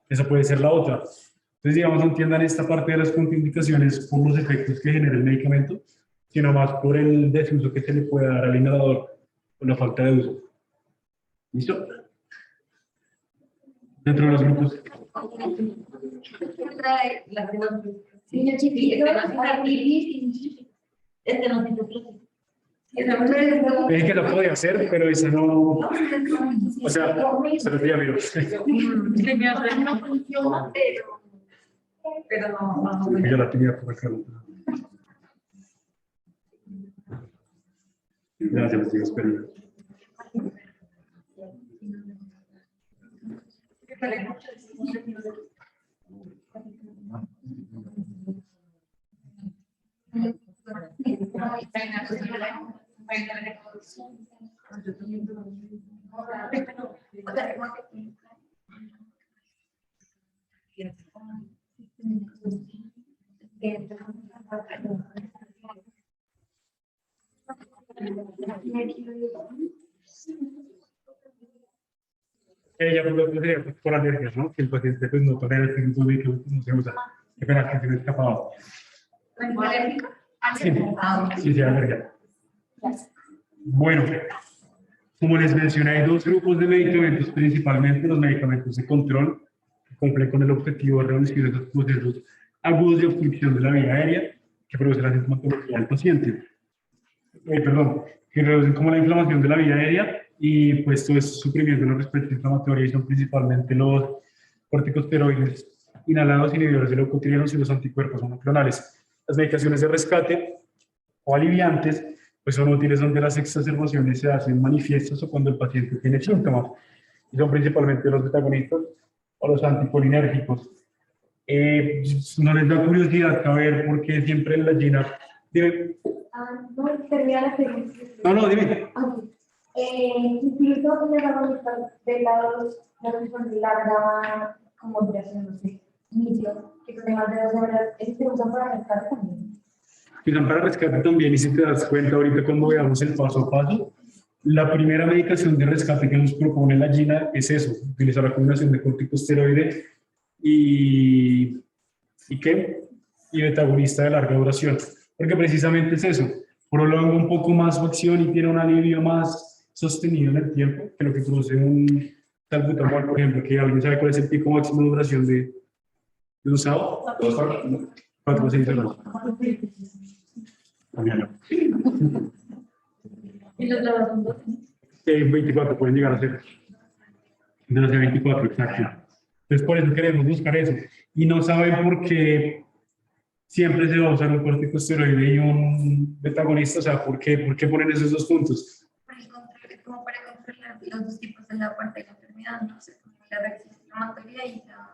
Esa puede ser la otra. Entonces, digamos, no entiendan esta parte de las contraindicaciones por los efectos que genera el medicamento, sino más por el desuso que se le puede dar al inhalador o la falta de uso. ¿Listo? Dentro de los grupos. Niño chiquito, Este no tiene fruto. Dije que lo podía hacer, pero esa no. O sea, se lo diría, amigo. No funciona, pero no. Yo la tenía por acá. Gracias, sigo esperando. Ella por alergias, ¿no? Que el paciente pues, no tolera este tipo de medicamentos, no se usa. Qué pena que se me escapaba. Sí, sí, alergia. Bueno, como les mencioné, hay dos grupos de medicamentos, principalmente los medicamentos de control, que cumplen con el objetivo de reducir esos procesos agudos de obstrucción de la vía aérea que produce la sintomatología del paciente. Que reducen como la inflamación de la vía aérea y pues todo es suprimiendo la respuesta inflamatoria y son principalmente los corticosteroides inhalados, inhibidores de leucotrienos y los anticuerpos monoclonales. Las medicaciones de rescate o aliviantes pues son útiles donde las exacerbaciones se hacen manifiestas o cuando el paciente tiene síntomas y son principalmente los betagonistas o los anticolinérgicos. No les da curiosidad saber por qué siempre en la GINA. Dime. No, termina la pregunta. No, dime. Incluso en el lado de la función de larga, como duración, no sé, inicio, que son más de 2 horas, ¿es que usan para rescate también? Que usan para rescate también, y si te das cuenta ahorita cuando veamos el paso a paso, la primera medicación de rescate que nos propone la GINA es eso, utilizar la combinación de corticosteroide y betagonista de larga duración, porque precisamente es eso, prolonga un poco más su acción y tiene un alivio más sostenido en el tiempo que lo que produce un salbutamol, por ejemplo, que alguien sabe cuál es el pico máximo de duración de un SAO. 2 horas, 4 o 6 horas. Y los lados son 12. 24 pueden llegar a ser. De 12 a 24, exacto. Entonces, por eso queremos buscar eso. Y no saben por qué siempre se va a usar un corticosteroide y un betagonista. O sea, ¿por qué ponen esos dos puntos? Como para controlar los dos tipos de la parte de la enfermedad, no sé, como la reacción inflamatoria y la...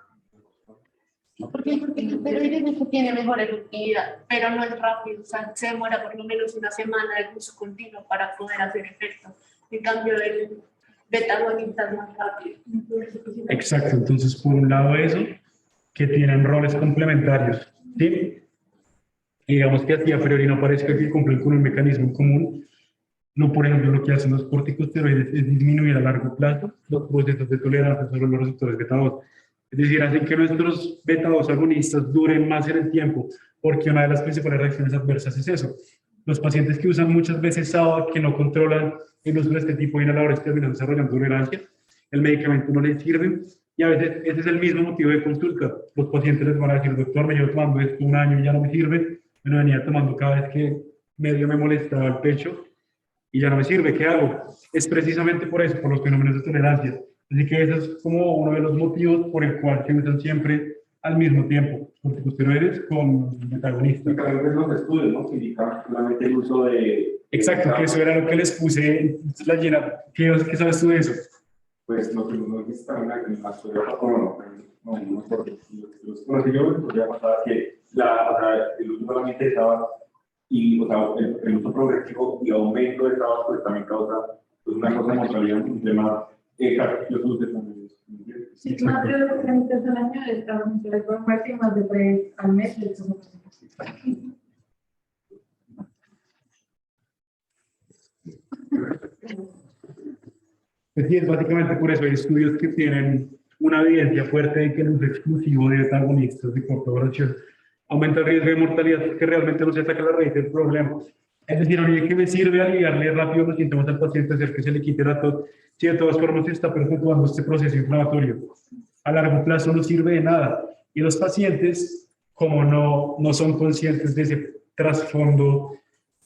Porque el corticosteroide tiene mejor efectividad, pero no es rápido, o sea, se demora por lo menos una semana de uso continuo para poder hacer efecto. En cambio, el betagonista es más rápido. Exacto, entonces por un lado eso, que tienen roles complementarios, ¿sí? Y digamos que así a priori no parezca que cumplen con un mecanismo común. No, por ejemplo, lo que hacen los corticosteroides es disminuir a largo plazo los procesos de tolerancia sobre los receptores beta-2. Es decir, hacen que nuestros beta-2 agonistas duren más en el tiempo, porque una de las principales reacciones adversas es eso. Los pacientes que usan muchas veces SABA, que no controlan el uso de este tipo de inhaladores, terminan desarrollando tolerancia, el medicamento no les sirve, y a veces ese es el mismo motivo de consulta. Los pacientes les van a decir, doctor, me llevo tomando esto 1 año y ya no me sirve, me lo venía tomando cada vez que medio me molestaba el pecho, y ya no me sirve, ¿qué hago? Es precisamente por eso, por los fenómenos de tolerancia. Así que ese es como uno de los motivos por el cual se usan siempre al mismo tiempo, corticosteroides con betagonistas. Y también ves los estudios, ¿no? Que indican solamente el uso de... Exacto, que eso era lo que les puse la llena. ¿Qué sabes tú de eso? Pues lo que nos dice también en el caso de no sé, los conocidos, pues ya pasaba que el uso solamente estaba y, o sea, el uso progresivo y aumento de trabajo pues también causa pues, una cosa de mortalidad, un tema los usos de también. Sí, más de 2 trámites al año de trabajo intelectual muerte y más de 3 al mes. Pues sí, es básicamente por eso. Hay estudios que tienen una evidencia fuerte de que el uso exclusivo de antagonistas de corta duración aumenta el riesgo de mortalidad porque realmente no se ataca la raíz del problema. Es decir, oye, ¿qué me sirve aliviarle rápido los síntomas al paciente, hacer que se le quite la tos, si de todas formas se está perpetuando este proceso inflamatorio? A largo plazo no sirve de nada. Y los pacientes, como no son conscientes de ese trasfondo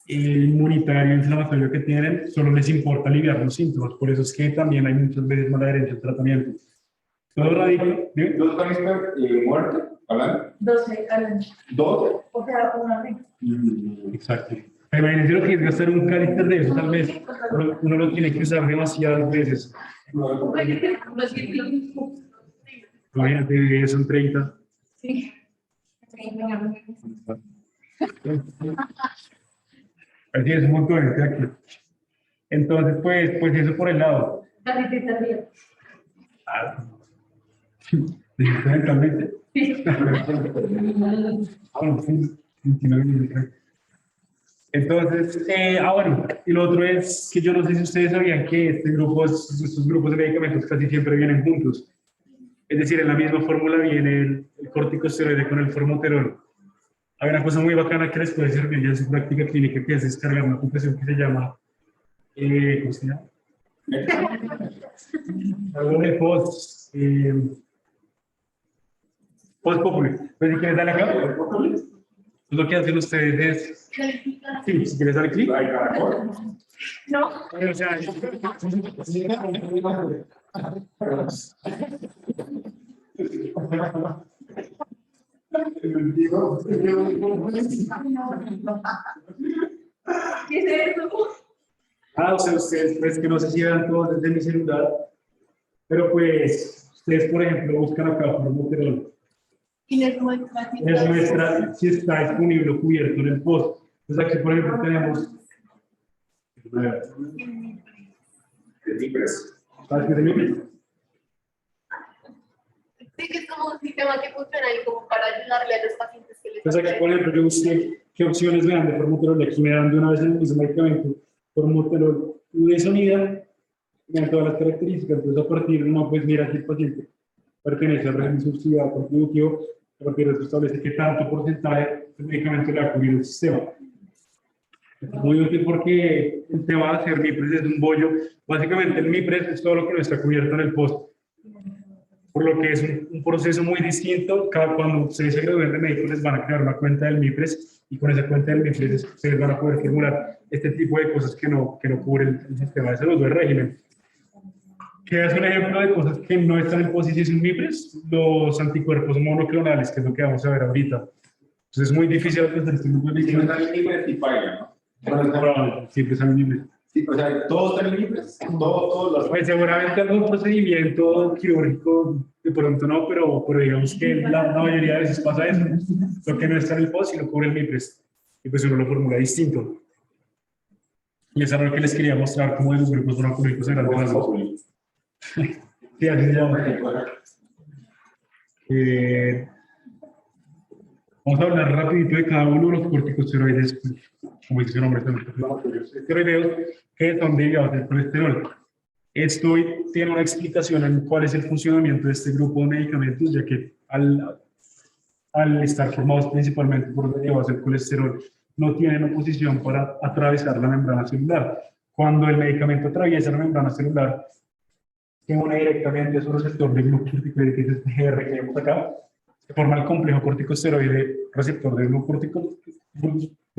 inmunitario inflamatorio que tienen, solo les importa aliviar los síntomas. Por eso es que también hay muchas veces mala adherencia al tratamiento. Todo radica. ¿Dos canister muerte? ¿Hablando? 12 al año. ¿Dos? O sea, una vez. Exacto. Imagínense lo que es gastar un carácter de eso, tal vez uno lo tiene que usar demasiadas veces. Imagínate, son 30. Sí. Así es un montón, exacto. Entonces, pues eso por el lado. Casi te está bien. Mentalmente. Entonces, bueno, y lo otro es que yo no sé si ustedes sabían que estos grupos de medicamentos casi siempre vienen juntos. Es decir, en la misma fórmula viene el corticosteroide con el formoterol. Hay una cosa muy bacana que les puede servir ya en su práctica clínica, que es descargar una compresión que se llama, ¿cómo se llama? Algo de post populi. Pues si quieres darle acá, pues lo que hacen ustedes es, sí, si quieres darle clic. No. O sea, ¿Qué es eso? o sea, ustedes, pues que no sé si vean todos desde mi celular, pero pues, ustedes, por ejemplo, buscan acá formoterol. Y les muestra Les muestra si está disponible o cubierto en el post. Entonces aquí, por ejemplo, tenemos... ¿Sabes qué es el Mipres? Sí, que es como un sistema que funciona ahí como para ayudarle a los pacientes que les Entonces aquí, por ejemplo, yo busqué qué opciones me dan de formoterol. Aquí me dan de una vez el mismo medicamento, formoterol udesonida, me dan todas las características. Entonces, a partir de uno, pues mira si el paciente pertenece al régimen subsidiado contributivo, a partir de eso establece qué tanto porcentaje del medicamento le va a cubrir el sistema. Es muy útil porque el tema de hacer MIPRES es un bollo. Básicamente el MIPRES es todo lo que no está cubierto en el post. Por lo que es un proceso muy distinto. Cuando ustedes se gradúen de médico les van a crear una cuenta del MIPRES y con esa cuenta del MIPRES ustedes van a poder formular este tipo de cosas que no cubre el sistema de salud o el régimen. Que es un ejemplo de cosas que no están en posición MIPRES, los anticuerpos monoclonales, que es lo que vamos a ver ahorita. Entonces es muy difícil hacer este grupo de Si no están libres, y pagan, ¿no? siempre están libres. Sí, o sea, todos están libres, todos los... Pues seguramente algún procedimiento quirúrgico de pronto no, pero digamos que la mayoría de veces pasa eso. Lo que no está en el post y lo cubre el MIPRES. Y pues uno lo formula distinto. Y eso es lo que les quería mostrar, como de los grupos monoclónicos en grandes rasgos. Sí, así se llama. Vamos a hablar rapidito de cada uno de los corticosteroides, como dice su nombre, esteroideos que son derivados del colesterol. Esto tiene una explicación en cuál es el funcionamiento de este grupo de medicamentos, ya que al estar formados principalmente por derivados del colesterol, no tienen oposición para atravesar la membrana celular. Cuando el medicamento atraviesa la membrana celular, se une directamente a su receptor de glucócorticoide, que es este GR que vemos acá, se forma el complejo corticosteroide, receptor de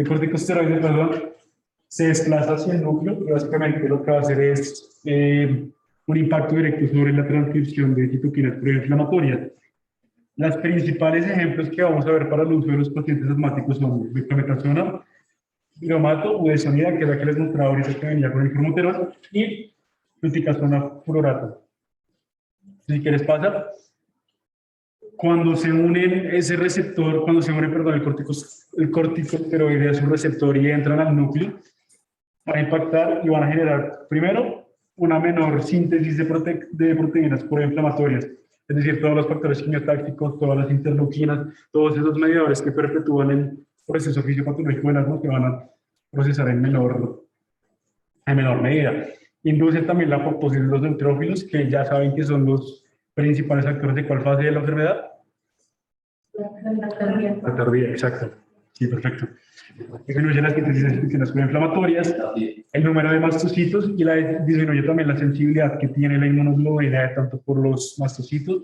corticosteroide, se desplaza hacia el núcleo y básicamente lo que va a hacer es un impacto directo sobre la transcripción de citoquinas proinflamatorias. Los principales ejemplos que vamos a ver para el uso de los pacientes asmáticos son beclometasona, piromato, budesonida, que es la que les mostraba ahorita que venía con el formoterol, y fluticasona fluorato. Si quieres pasa, cuando se unen ese receptor, cuando se une, perdón, el corticosteroide a su receptor y entran al núcleo, van a impactar y van a generar, primero, una menor síntesis de proteínas proinflamatorias, es decir, todos los factores quimiotácticos, todas las interleuquinas, todos esos mediadores que perpetúan el proceso fisiopatológico del asma que van a procesar en menor medida. Inducen también la apoptosis de los neutrófilos, que ya saben que son los principales actores de cuál fase de la enfermedad. También. La tardía, exacto. Sí, perfecto. Disminuye las infecciones inflamatorias, el número de mastocitos y disminuye también la sensibilidad que tiene la inmunoglobulina tanto por los mastocitos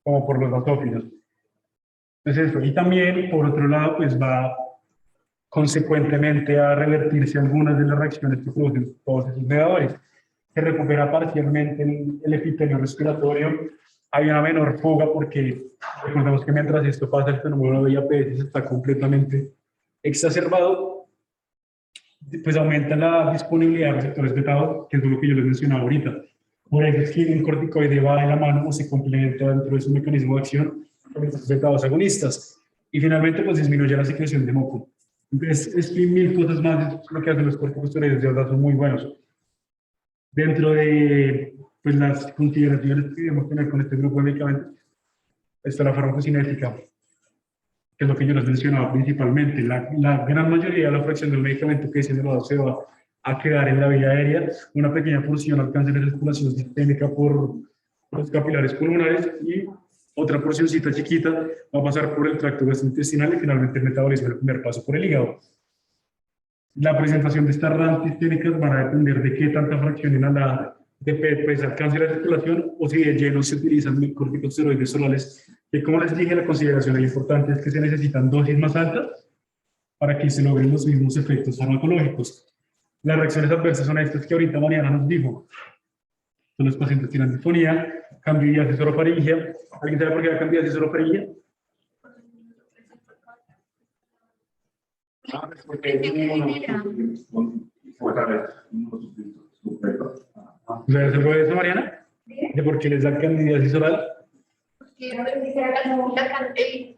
como por los basófilos. Entonces eso, y también por otro lado pues va consecuentemente a revertirse algunas de las reacciones que producen todos esos mediadores. Se recupera parcialmente el epitelio respiratorio, hay una menor fuga porque recordemos que mientras esto pasa el fenómeno de IAPS está completamente exacerbado, pues aumenta la disponibilidad de receptores beta, que es lo que yo les mencionaba ahorita. Por eso es que un corticoide va de la mano o se complementa dentro de su mecanismo de acción con estos beta-2 agonistas. Y finalmente, pues disminuye la secreción de moco. Entonces, es que mil cosas más es lo que hacen los corticosteroides, de verdad son muy buenos. Dentro de pues, las consideraciones que debemos tener con este grupo de medicamentos, está la farmacocinética, que es lo que yo les mencionaba principalmente. La gran mayoría de la fracción del medicamento que es elevado se va a quedar en la vía aérea, una pequeña porción alcanza la circulación sistémica por los capilares pulmonares y otra porcioncita chiquita va a pasar por el tracto gastrointestinal y finalmente el metabolismo del primer paso por el hígado. La presentación de estas ramas sistémicas van a depender de qué tanta fracción inhalada pues, alcance la circulación o si de lleno se utilizan corticosteroides orales, que como les dije, la consideración importante es que se necesitan dosis más altas para que se logren los mismos efectos farmacológicos. Las reacciones adversas son estas que ahorita Mariana nos dijo. Los pacientes tienen disfonía, candidiasis orofaringia. ¿Alguien sabe por qué da candidiasis orofaringia? ¿Sabes algo de eso, Mariana? ¿De por qué les da candidiasis oral? Porque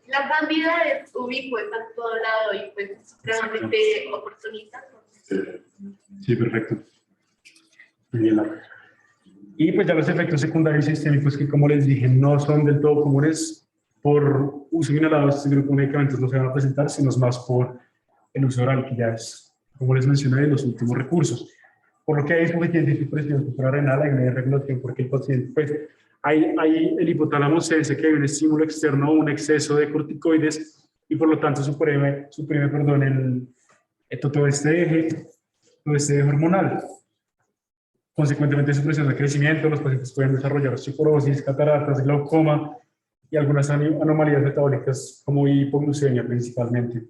la candida es ubicua, está en todo lado y pues realmente oportunista. Sí, perfecto. Bien. Y pues ya los efectos secundarios sistémicos que, como les dije, no son del todo comunes por uso inhalado de este grupo de medicamentos no se van a presentar, sino más por el uso oral, que ya es, como les mencioné, de los últimos recursos. Por lo que hay insuficiencia y supresión suprarrenal, hay una desregulación porque el paciente, pues, hay el hipotálamo se dice que hay un estímulo externo o un exceso de corticoides y por lo tanto suprime todo este eje hormonal. Consecuentemente, supresión del crecimiento, los pacientes pueden desarrollar osteoporosis, cataratas, glaucoma y algunas anomalías metabólicas como hipoglucemia principalmente.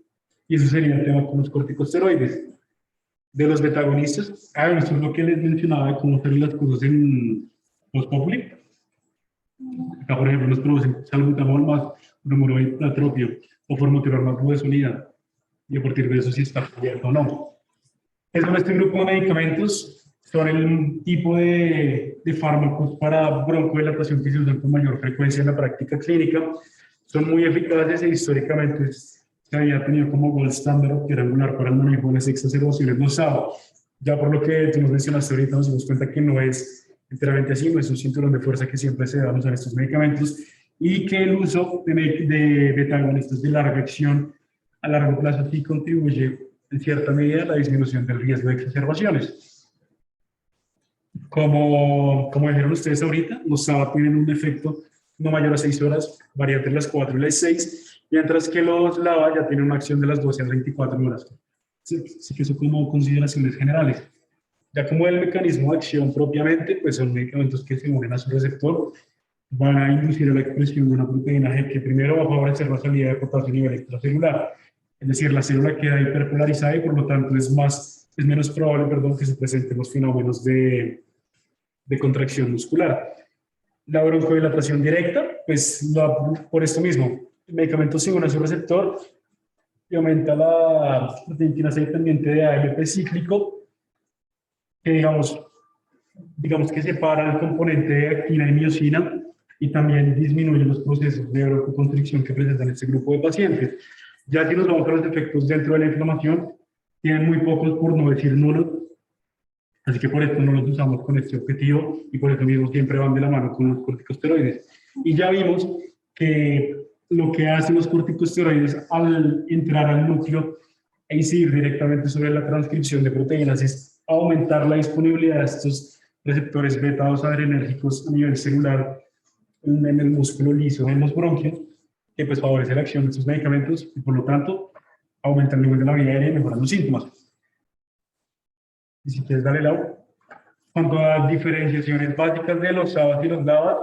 Y eso sería el tema con los corticosteroides. De los betagonistas, esto es lo que les mencionaba de cómo hacer las cosas en post-populi. Acá, por ejemplo, nos producen salbutamol más bromuro-atropio o formoterol más budesonida. Y a partir de eso, si está cubierto o no. Son este grupo de medicamentos. Son el tipo de fármacos para broncodilatación que se usan con mayor frecuencia en la práctica clínica. Son muy eficaces e históricamente se había tenido como gold standard regular para el manejo de las exacerbaciones no SAO. Ya por lo que tú nos mencionaste ahorita nos dimos cuenta que no es enteramente así, no es un cinturón de fuerza que siempre se da al usar estos medicamentos y que el uso de beta-agonistas de larga acción a largo plazo sí contribuye en cierta medida a la disminución del riesgo de exacerbaciones. Como dijeron ustedes ahorita, los SABA tienen un efecto no mayor a 6 horas, varía entre las 4 y las 6, mientras que los LABA ya tienen una acción de las 12 a 24 horas. Así que eso como consideraciones generales. Ya como el mecanismo de acción propiamente, pues son medicamentos que se unen a su receptor, van a inducir a la expresión de una proteína G que primero va a favorecer la salida de potasio a nivel extracelular. Es decir, la célula queda hiperpolarizada y por lo tanto es menos probable que se presenten los fenómenos de contracción muscular. La broncodilatación directa, pues por esto mismo, el medicamento se une a su receptor y aumenta la proteína C dependiente de ALP cíclico, que digamos que separa el componente de actina y miocina y también disminuye los procesos de broncoconstricción que presentan este grupo de pacientes. Ya si nos vamos a los efectos dentro de la inflamación, tienen muy pocos, por no decir nulos. Así que por esto no los usamos con este objetivo y por eso mismo siempre van de la mano con los corticosteroides. Y ya vimos que lo que hacen los corticosteroides al entrar al núcleo e incidir directamente sobre la transcripción de proteínas es aumentar la disponibilidad de estos receptores beta-2 adrenérgicos a nivel celular en el músculo liso, en los bronquios, que pues favorece la acción de estos medicamentos y por lo tanto aumenta el nivel de la vía aérea y mejoran los síntomas. Y si quieres darle la cuanto a diferenciaciones básicas de los SABAs y los LABAs,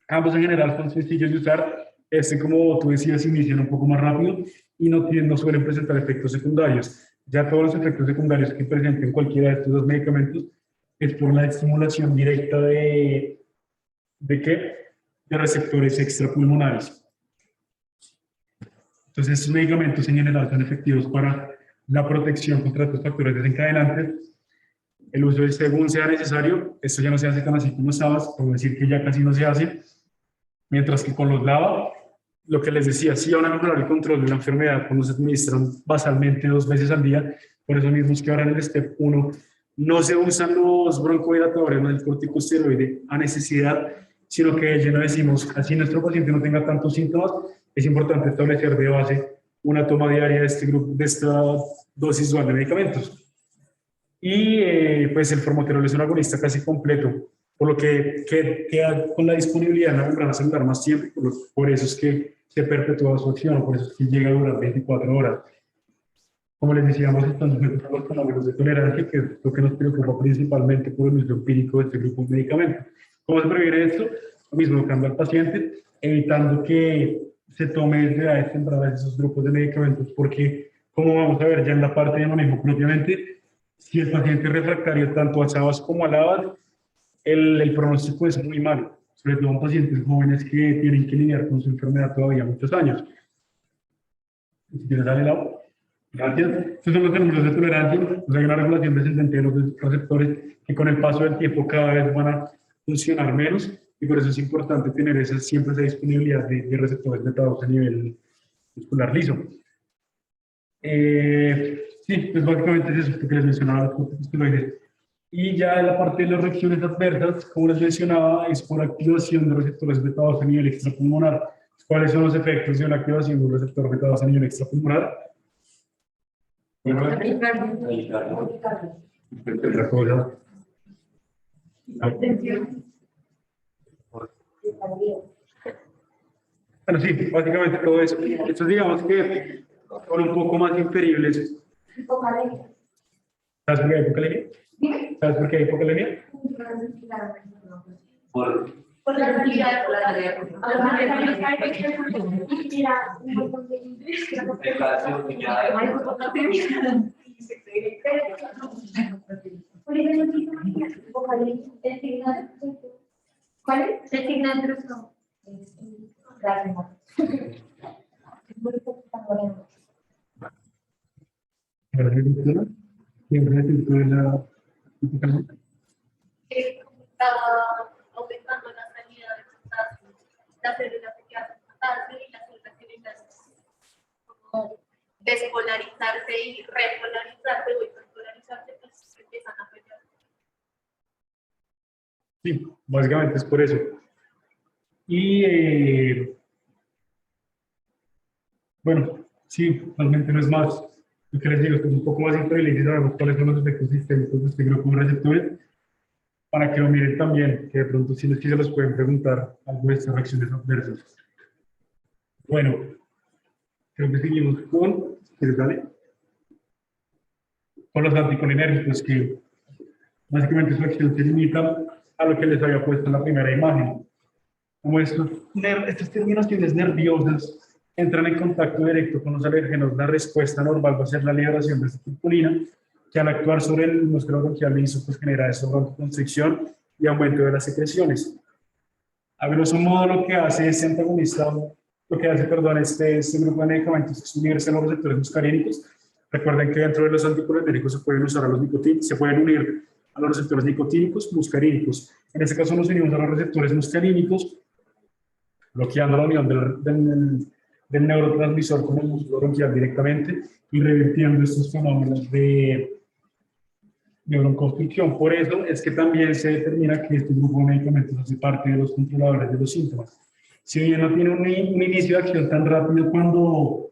ambos en general son sencillos de usar. Como tú decías, inician un poco más rápido y no suelen presentar efectos secundarios. Ya todos los efectos secundarios que presenten cualquiera de estos dos medicamentos es por la estimulación directa ¿de qué? De receptores extrapulmonares. Entonces, estos medicamentos en general son efectivos para la protección contra estos factores desencadenantes. El uso es según sea necesario. Esto ya no se hace tan así como SABAs, puedo decir que ya casi no se hace. Mientras que con los LABA, lo que les decía, sí van a mejorar el control de la enfermedad cuando se administran basalmente 2 veces al día. Por eso mismo es que ahora en el STEP 1 no se usan los broncodilatadores, no el corticosteroide a necesidad, sino que de lleno decimos, así nuestro paciente no tenga tantos síntomas, es importante establecer de base una toma diaria de este grupo, de esta dosis dual de medicamentos. Y pues el formoterol es un agonista casi completo, por lo que queda con la disponibilidad de la membrana celular más tiempo, por eso es que se perpetúa su acción, por eso es que llega a durar 24 horas. Como les decíamos, están sujetos a los fenómenos de tolerancia, que es lo que nos preocupa principalmente por el uso empírico de este grupo de medicamentos. ¿Cómo se previene esto? Lo mismo, educando al paciente, evitando que se tome desde edades tempranas esos grupos de medicamentos, porque, como vamos a ver ya en la parte de manejo propiamente, si el paciente es refractario tanto a SABAs como a LABAs, el pronóstico es muy malo, sobre todo en pacientes jóvenes que tienen que lidiar con su enfermedad todavía muchos años. Si quieres darle la gracias. Estos son los términos de tolerancia. Pues hay una regulación descendente de los receptores que con el paso del tiempo cada vez van a funcionar menos y por eso es importante tener siempre esa disponibilidad de receptores beta-2 a nivel muscular liso. Sí, pues básicamente es eso que les mencionaba, los corticosteroides. Y ya en la parte de las reacciones adversas, como les mencionaba, es por activación de receptores beta-2 a nivel extrapulmonar. ¿Cuáles son los efectos de una activación de un receptor beta-2 a nivel extrapulmonar? Otra cosa. Bueno, sí, básicamente todo eso. Estos digamos que son un poco más inferibles. ¿Sabes por qué hay hipocalemia? ¿Sabes por qué hay hipocalemia? Por la cantidad ¿Cuál es? el signo de truco. Gracias. Siempre de la hipocalemia. Estaba aumentando la salida de potasio, las células se quedan con potasio y las células tienen como despolarizarse y repolarizarse o hiperpolarizarse, pues empiezan a pelear. Sí, básicamente es por eso. Y bueno, sí, realmente no es más. Lo que les digo, es un poco más inferior y sabemos cuáles son los efectos sistémicos de este grupo de receptores, para que lo miren también, que de pronto si les los pueden preguntar algo de estas reacciones adversas. Bueno, creo que seguimos con, ¿quieres darle? Con los anticolinérgicos, que básicamente su acción se limita a lo que les había puesto en la primera imagen. Como estas terminaciones nerviosas entran en contacto directo con los alérgenos, la respuesta normal va a ser la liberación de acetilcolina, que al actuar sobre el músculo bronquial liso, pues genera esa broncoconstricción y aumento de las secreciones. A grosso modo, lo que hace este antagonista, este grupo de medicamentos es unirse a los receptores muscarínicos. Recuerden que dentro de los anticolinérgicos se pueden usar a los nicotínicos, se pueden unir a los receptores nicotínicos, muscarínicos. En este caso nos unimos a los receptores muscarínicos, bloqueando la unión del neurotransmisor con el músculo bronquial directamente y revirtiendo estos fenómenos de broncoconstricción. Por eso es que también se determina que este grupo de medicamentos hace parte de los controladores de los síntomas. Si bien no tiene un inicio de acción tan rápido como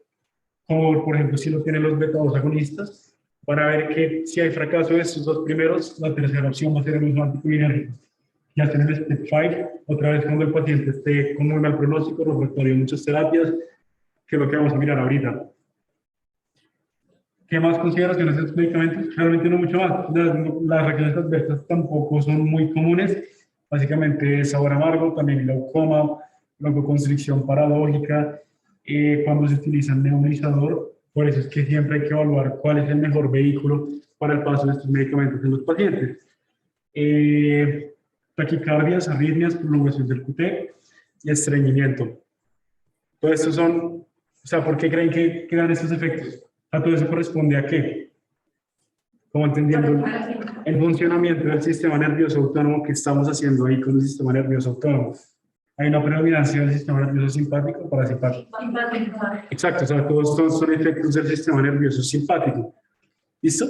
por ejemplo si lo tienen los beta-2 agonistas, van a ver que si hay fracaso de estos dos primeros, la tercera opción va a ser el uso anticolinérgico. y hacen el step 5, otra vez cuando el paciente esté con un mal pronóstico, refractario de muchas terapias, que es lo que vamos a mirar ahorita. ¿Qué más consideraciones de estos medicamentos? Realmente no mucho más. Las reacciones adversas tampoco son muy comunes. Básicamente sabor amargo, también glaucoma, broncoconstricción paradójica, cuando se utiliza el nebulización. Por eso es que siempre hay que evaluar cuál es el mejor vehículo para el paso de estos medicamentos en los pacientes. Taquicardias, arritmias, prolongación del QT y estreñimiento. Todo esto son, o sea, ¿por qué creen que dan estos efectos? ¿A todo eso corresponde a qué? Como entendiendo el funcionamiento del sistema nervioso autónomo que estamos haciendo ahí con el sistema nervioso autónomo. Hay una predominancia del sistema nervioso simpático o parasimpático. Exacto, o sea, todos son efectos del sistema nervioso simpático. ¿Listo?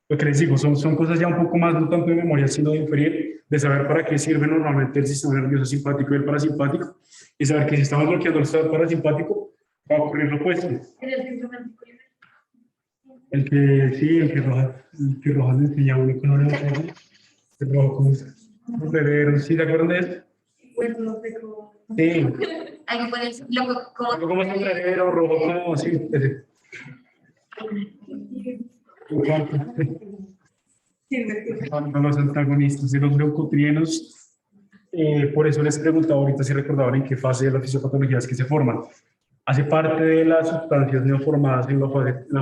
Lo que les digo, son cosas ya un poco más, no tanto de memoria, sino de inferir, de saber para qué sirve normalmente el sistema nervioso simpático y el parasimpático, y saber que si estamos bloqueando el sistema parasimpático, va a ocurrir lo opuesto. El que Rojas le enseña a uno con una el rojo con un ¿sí te acuerdan de eso? Pues no sé cómo. Sí. Hay que ponerse loco como... Como sombrero, rojo como, sí, ese. Son los antagonistas de los leucotrienos. Por eso les preguntaba ahorita si recordaban en qué fase de la fisiopatología es que se forman. Hace parte de las sustancias neoformadas en la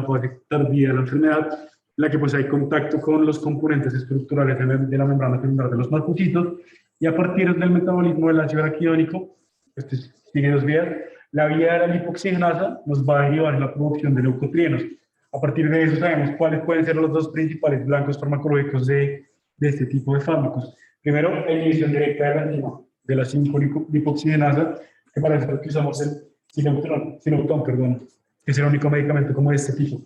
fase tardía de la enfermedad, en la que pues hay contacto con los componentes estructurales de la membrana celular de los mastocitos, y a partir del metabolismo del ácido araquidónico, este sigue dos vías, la vía de la lipoxigenasa nos va a derivar en la producción de leucotrienos. A partir de eso sabemos cuáles pueden ser los dos principales blancos farmacológicos de este tipo de fármacos. Primero, la inhibición directa de la enzima de la 5-lipoxigenasa, que para eso que usamos el Sinopton, perdón, que es el único medicamento como de este tipo.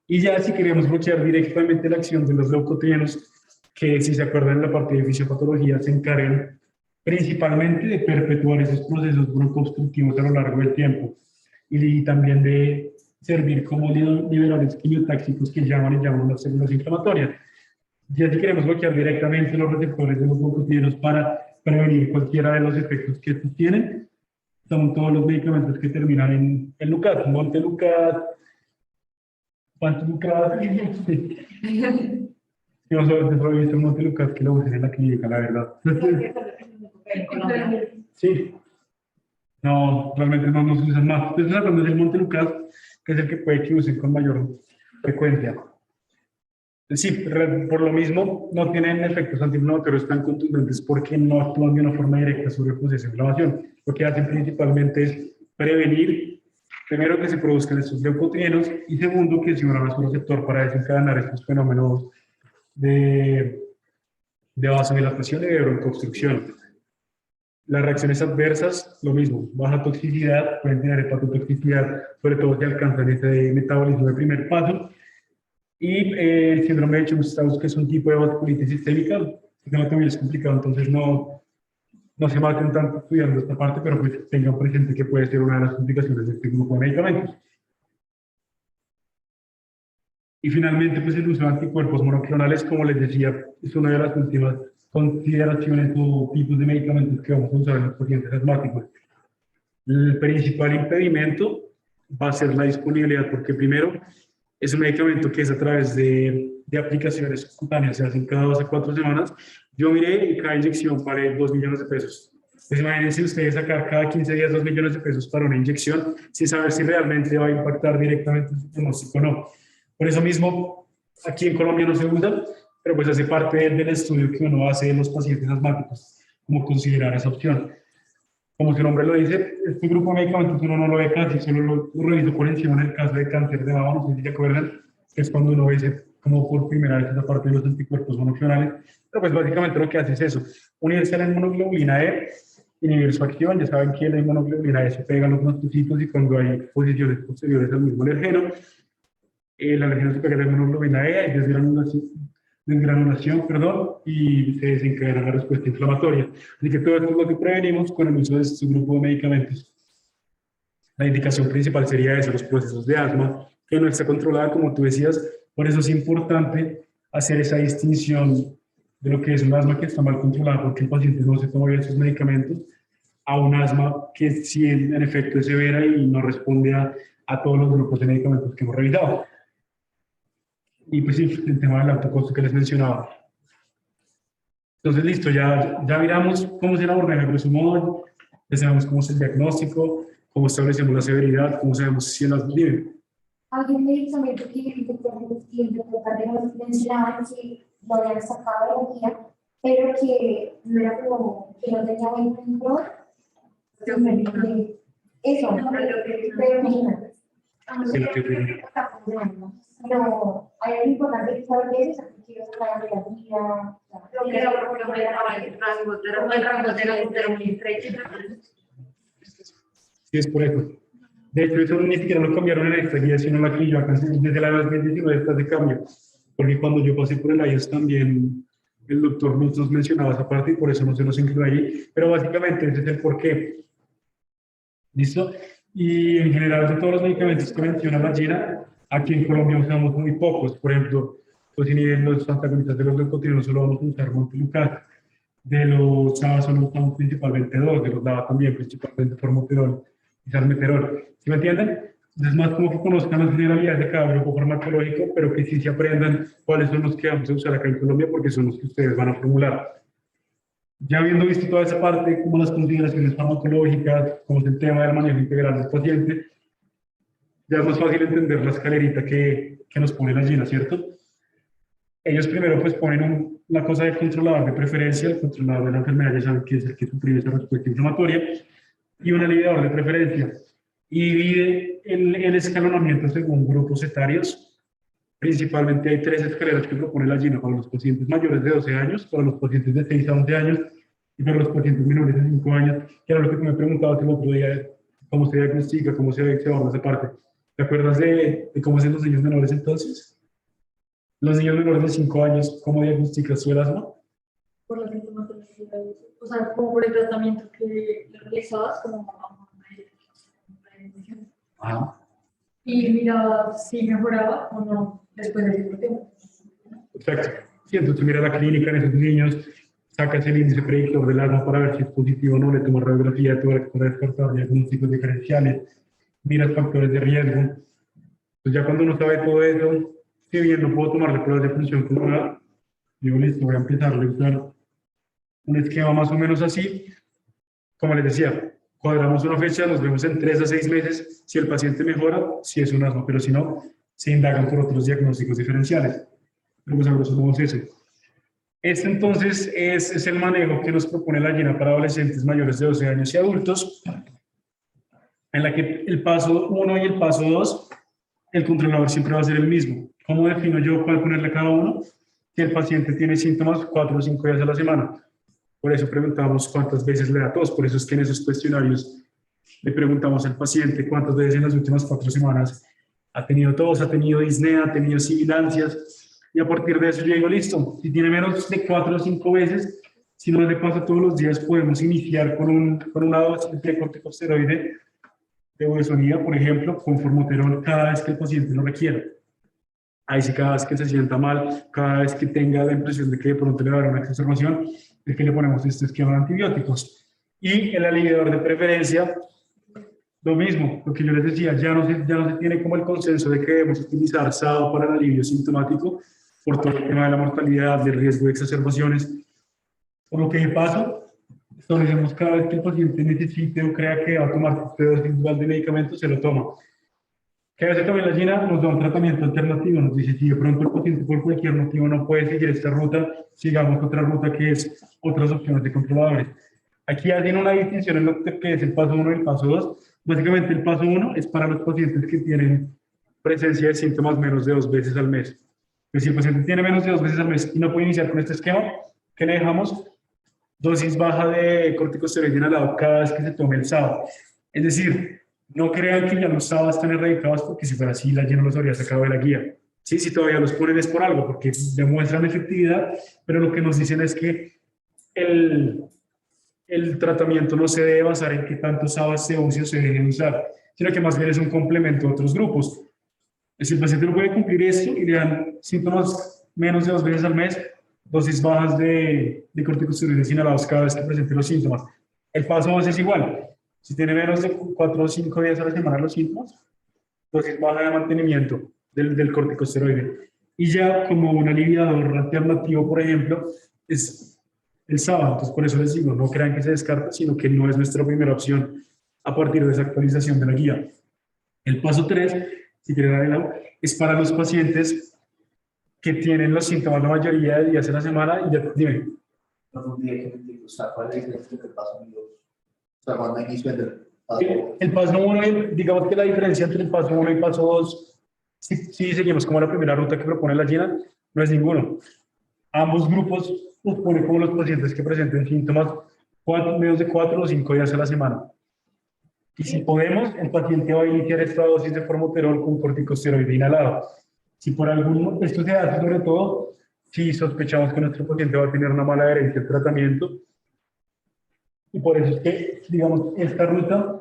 Y ya si queremos bloquear directamente la acción de los leucotrienos, que si se acuerdan en la parte de fisiopatología se encargan principalmente de perpetuar esos procesos broncoobstructivos a lo largo del tiempo y también de servir como liberadores quimiotáxicos que llaman las células inflamatorias. Ya si queremos bloquear directamente los receptores de los leucotrienos para prevenir cualquiera de los efectos que estos tienen, son todos los medicamentos que terminan en Lucat, Montelucat, Pantelucat. Yo solo he visto Montelucat que lo usen en la clínica, la verdad. Sí. No, realmente no se usan más. Entonces, hablando del Montelucat, que es el que puede que usen con mayor frecuencia. Sí, por lo mismo no tienen efectos antiinflamatorios tan contundentes porque no actúan de una forma directa sobre el proceso de inflamación. Lo que hacen principalmente es prevenir, primero, que se produzcan estos leucotrienos y segundo, que se unan a su receptor para desencadenar estos fenómenos de vasodilatación y de broncoobstrucción. Las reacciones adversas, lo mismo, baja toxicidad, pueden tener hepatotoxicidad, sobre todo si alcanzan ese metabolismo de primer paso. Y el síndrome de Chomsky, que es un tipo de vasculitis sistémica, que también es complicado, entonces no se maten tanto estudiando esta parte, pero pues tengan presente que puede ser una de las complicaciones de este grupo de medicamentos. Y finalmente, pues el uso de anticuerpos monoclonales, como les decía, es una de las últimas consideraciones o tipos de medicamentos que vamos a usar en los pacientes asmáticos. El principal impedimento va a ser la disponibilidad, porque primero, es un medicamento que es a través de aplicaciones cutáneas, se hacen cada 2 a 4 semanas. Yo miré y cada inyección vale 2 millones de pesos. Pues imagínense ustedes sacar cada 15 días 2 millones de pesos para una inyección sin saber si realmente va a impactar directamente en su pronóstico o no. Por eso mismo, aquí en Colombia no se usa, pero pues hace parte del estudio que uno hace en los pacientes asmáticos, como considerar esa opción. Como su nombre lo dice, este grupo de medicamentos uno no lo ve casi, solo lo reviso por encima en el caso de cáncer de mama, no sé si se acuerdan, que es cuando uno ve como por primera vez esa parte de los anticuerpos monoclonales. Pero pues básicamente lo que hace es eso, unirse a la inmunoglobulina E, inhibir su acción. Ya saben que la inmunoglobulina E se pega a los mastocitos y cuando hay posiciones posteriores al mismo alergeno, el alergeno se pega a la inmunoglobulina E, hay desgranulación, y se desencadena la respuesta inflamatoria. Así que todo esto es lo que prevenimos con el uso de este grupo de medicamentos. La indicación principal sería eso, los procesos de asma, que no está controlada, como tú decías. Por eso es importante hacer esa distinción de lo que es un asma que está mal controlada porque el paciente no se toma bien sus medicamentos, a un asma que sí en efecto es severa y no responde a todos los grupos de medicamentos que hemos revisado. Y pues sí, el tema del alto costo que les mencionaba. Entonces, listo, ya miramos cómo se aborda en grosso modo, ya sabemos cómo es el diagnóstico, cómo establecemos la severidad, cómo sabemos si el asma vive. Hay un medicamento que los mencionaban que lo habían sacado de la guía, pero que no era como que no tenía buen control. Eso, pero imagínate. Pero hay algo importante que saber de eso, que quiero sacar de la guía. Lo que era por ejemplo, el rango de muy estrecho. Sí, es por eso. De hecho, eso ni siquiera lo cambiaron en esta guía, sino la que yo acá desde la 2019 está de cambio. Porque cuando yo pasé por el IES también, el doctor nos mencionaba esa parte y por eso no se nos incluye ahí. Pero básicamente ese es el porqué. ¿Listo? Y en general, de todos los medicamentos que menciona la Gina, aquí en Colombia usamos muy pocos. Por ejemplo, los inhibidores, los antagonistas de los leucotrienos solo vamos a usar Montelukast. De los SABA solo usamos principalmente dos, de los LABA también, principalmente formoterol y salmeterol. ¿Sí me entienden? Es más como que conozcan las generalidades de cada grupo farmacológico, pero que sí se aprendan cuáles son los que vamos a usar acá en Colombia, porque son los que ustedes van a formular. Ya habiendo visto toda esa parte, como las consideraciones farmacológicas, como es el tema del manejo integral del paciente, ya es más fácil entender la escalerita que nos pone la Gina, ¿cierto? Ellos primero pues ponen la cosa del controlador de preferencia, el controlador de la enfermedad ya saben que es el que suprime esa respuesta inflamatoria, y un aliviador de preferencia. Y divide el escalonamiento según grupos etarios. Principalmente hay 3 escaleras que propone la Gina para los pacientes mayores de 12 años, para los pacientes de 6 a 11 años y para los pacientes menores de 5 años, que era lo que tú me preguntabas el otro día, cómo se diagnostica, cómo se aborda esa parte. ¿Te acuerdas de cómo hacen los niños menores entonces? Los niños menores de 5 años, ¿cómo diagnosticas su asma? Por la sintomatología, o sea, como por el tratamiento que realizabas, como Ajá. y miraba si mejoraba o no después del cierto tiempo. Perfecto. Sí, entonces mira la clínica en esos niños, sacas el índice predictor del asma para ver si es positivo o no, le tomas radiografía para descartar diagnósticos diferenciales, miras factores de riesgo. Pues ya cuando uno sabe todo eso, si bien no puedo tomarle pruebas de función pulmonar, digo, listo, voy a empezar a usar un esquema más o menos así. Como les decía, cuadramos una fecha, nos vemos en 3 a 6 meses, si el paciente mejora, si es un asma, pero si no, se indagan por otros diagnósticos diferenciales. Pero pues a grosso modo es eso. Este entonces es el manejo que nos propone la Gina para adolescentes mayores de 12 años y adultos, en la que el paso 1 y el paso 2, el controlador siempre va a ser el mismo. ¿Cómo defino yo cuál ponerle a cada uno? Si el paciente tiene síntomas 4 o 5 días a la semana. Por eso preguntamos cuántas veces le da tos. Por eso es que en esos cuestionarios le preguntamos al paciente cuántas veces en las últimas 4 semanas ha tenido tos, ha tenido disnea, ha tenido sibilancias. Y a partir de eso yo digo, listo, si tiene menos de 4 o 5 veces, si no le pasa todos los días, podemos iniciar con una dosis de corticosteroide de budesonida, por ejemplo, con formoterol cada vez que el paciente lo requiera. Ahí sí, cada vez que se sienta mal, cada vez que tenga la impresión de que de pronto le va a dar una exacerbación, es que le ponemos este esquema de antibióticos. Y el aliviador de preferencia, lo mismo, lo que yo les decía, ya no se tiene como el consenso de que debemos utilizar SAO para el alivio sintomático por todo el tema de la mortalidad, del riesgo de exacerbaciones. Por lo que de paso, establecemos cada vez que el paciente necesite o crea que va a tomar su dosis individual de medicamentos, se lo toma. Que a veces también la Gina nos da un tratamiento alternativo, nos dice si de pronto el paciente por cualquier motivo no puede seguir esta ruta, sigamos otra ruta que es otras opciones de controladores. Aquí hacen una distinción en lo que es el paso 1 y el paso 2. Básicamente el paso 1 es para los pacientes que tienen presencia de síntomas menos de 2 veces al mes. Pues si el paciente tiene menos de 2 veces al mes y no puede iniciar con este esquema, ¿qué le dejamos? Dosis baja de corticosteroide inhalado cada vez que se tome el sábado. Es decir, no crean que ya los sábados están erradicados porque si fuera así, la Gina los habría sacado de la guía. Sí, si todavía los ponen es por algo, porque demuestran efectividad, pero lo que nos dicen es que el tratamiento no se debe basar en qué tantos sábados se use o se dejen usar, sino que más bien es un complemento a otros grupos. Si el paciente no puede cumplir esto y le dan síntomas menos de 2 veces al mes, dosis bajas de corticosteroides inhalados cada vez que presente los síntomas. El paso 2 es igual. Si tiene menos de 4 o 5 días a la semana los síntomas, dosis baja de mantenimiento del corticosteroide. Y ya como un aliviador alternativo, por ejemplo, es el sábado. Entonces, por eso les digo, no crean que se descarta, sino que no es nuestra primera opción a partir de esa actualización de la guía. El paso 3, si quieren adelante, es para los pacientes que tienen los síntomas la mayoría de días en la semana y ya, dime. No directamente, o sea, ¿cuál es la diferencia entre el paso 1 y 2? O sea, cuando inicio entre el paso 1. El paso 1, digamos que la diferencia entre el paso 1 y el paso 2, si seguimos como la primera ruta que propone la GINA, no es ninguno. Ambos grupos nos ponen como los pacientes que presenten síntomas menos de 4 o 5 días a la semana. Y si podemos, el paciente va a iniciar esta dosis de formoterol con corticosteroide inhalado. Si por alguno, esto se hace sobre todo si sospechamos que nuestro paciente va a tener una mala adherencia al tratamiento. Y por eso es que, digamos, esta ruta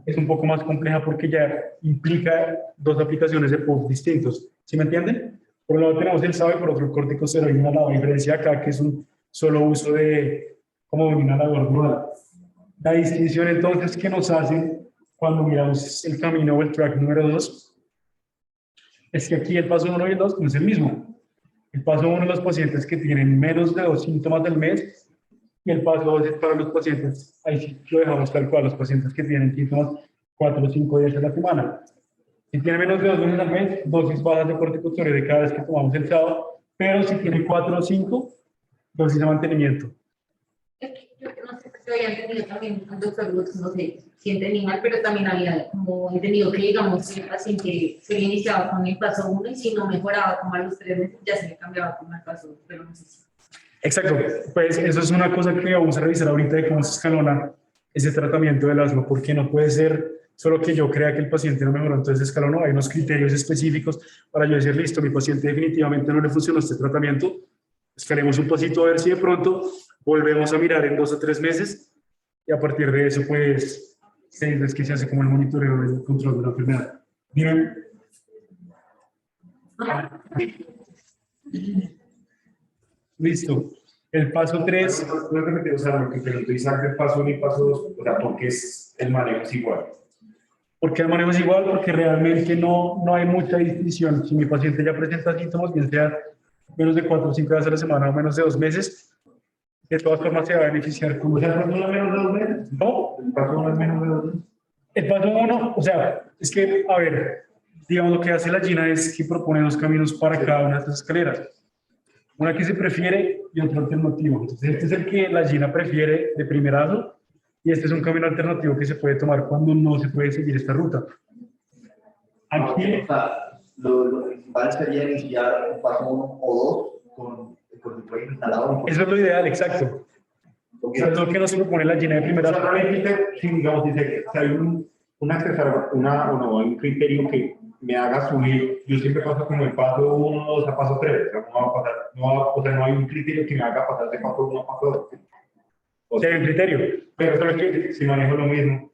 es un poco más compleja porque ya implica 2 aplicaciones de PUF distintos. ¿Sí me entienden? Por un lado tenemos el SABE y por otro el corticosteroide inhalado. La diferencia acá que es un solo uso como un inhalador dual. La distinción entonces que nos hacen cuando miramos el camino o el track número 2 es que aquí el paso 1 y el 2 no es el mismo. El paso 1 es los pacientes que tienen menos de 2 síntomas del mes y el paso 2 es para los pacientes, ahí sí lo dejamos tal cual, los pacientes que tienen síntomas 4 o 5 días a la semana. Si tiene menos de 2 veces al mes, dosis bajas de corticosteroide cada vez que tomamos el sábado, pero si tiene 4 o 5, dosis de mantenimiento. Yo no sé si había entendido también, doctor Luz, no sé si entendí mal, pero también había como entendido que, digamos, si el paciente se iniciaba con el paso 1 y si no mejoraba como a los 3 meses, ya se le cambiaba con el paso 2, pero no sé si. Exacto, pues eso es una cosa que vamos a revisar ahorita de cómo se escalona ese tratamiento del asma, porque no puede ser solo que yo crea que el paciente no mejoró, entonces escalonó, hay unos criterios específicos para yo decir, listo, mi paciente definitivamente no le funcionó este tratamiento, escalemos un pasito a ver si de pronto volvemos a mirar en 2 o 3 meses y a partir de eso, pues, es que se hace como el monitoreo del control de la enfermedad. Dime. Listo. El paso 3. ¿Puedes repetir, o sea, lo que preguntó Isaac del paso 1 y paso 2? O sea, ¿por qué el manejo es igual? ¿Por qué el manejo es igual? Porque realmente no hay mucha distinción. Si mi paciente ya presenta síntomas, bien sea menos de 4 o 5 días a la semana o menos de 2 meses, de todas formas se va a beneficiar. ¿Cómo se hace? ¿No es menos de 2 meses? No. ¿El paso 1 es menos de 2 meses? El paso 1, o sea, es que, a ver, digamos, lo que hace la GINA es que propone 2 caminos para cada una de estas escaleras. Una que se prefiere y otra alternativa. Entonces, este es el que la GINA prefiere de primerazo y este es un camino alternativo que se puede tomar cuando no se puede seguir esta ruta. Aquí, O sea, lo principal sería iniciar un paso 1 o 2 con el corticoide inhalado. eso es lo ideal, exacto. O sea, es lo que nos propone la GINA de O sea, primerazo. realmente, si digamos, dice que hay un criterio que me haga subir, yo siempre paso como el paso 1, 2 a paso 3, o sea, o sea, no hay un criterio que me haga pasar de paso 1 a paso 2. O sea, hay un criterio. Pero solo que si manejo lo mismo,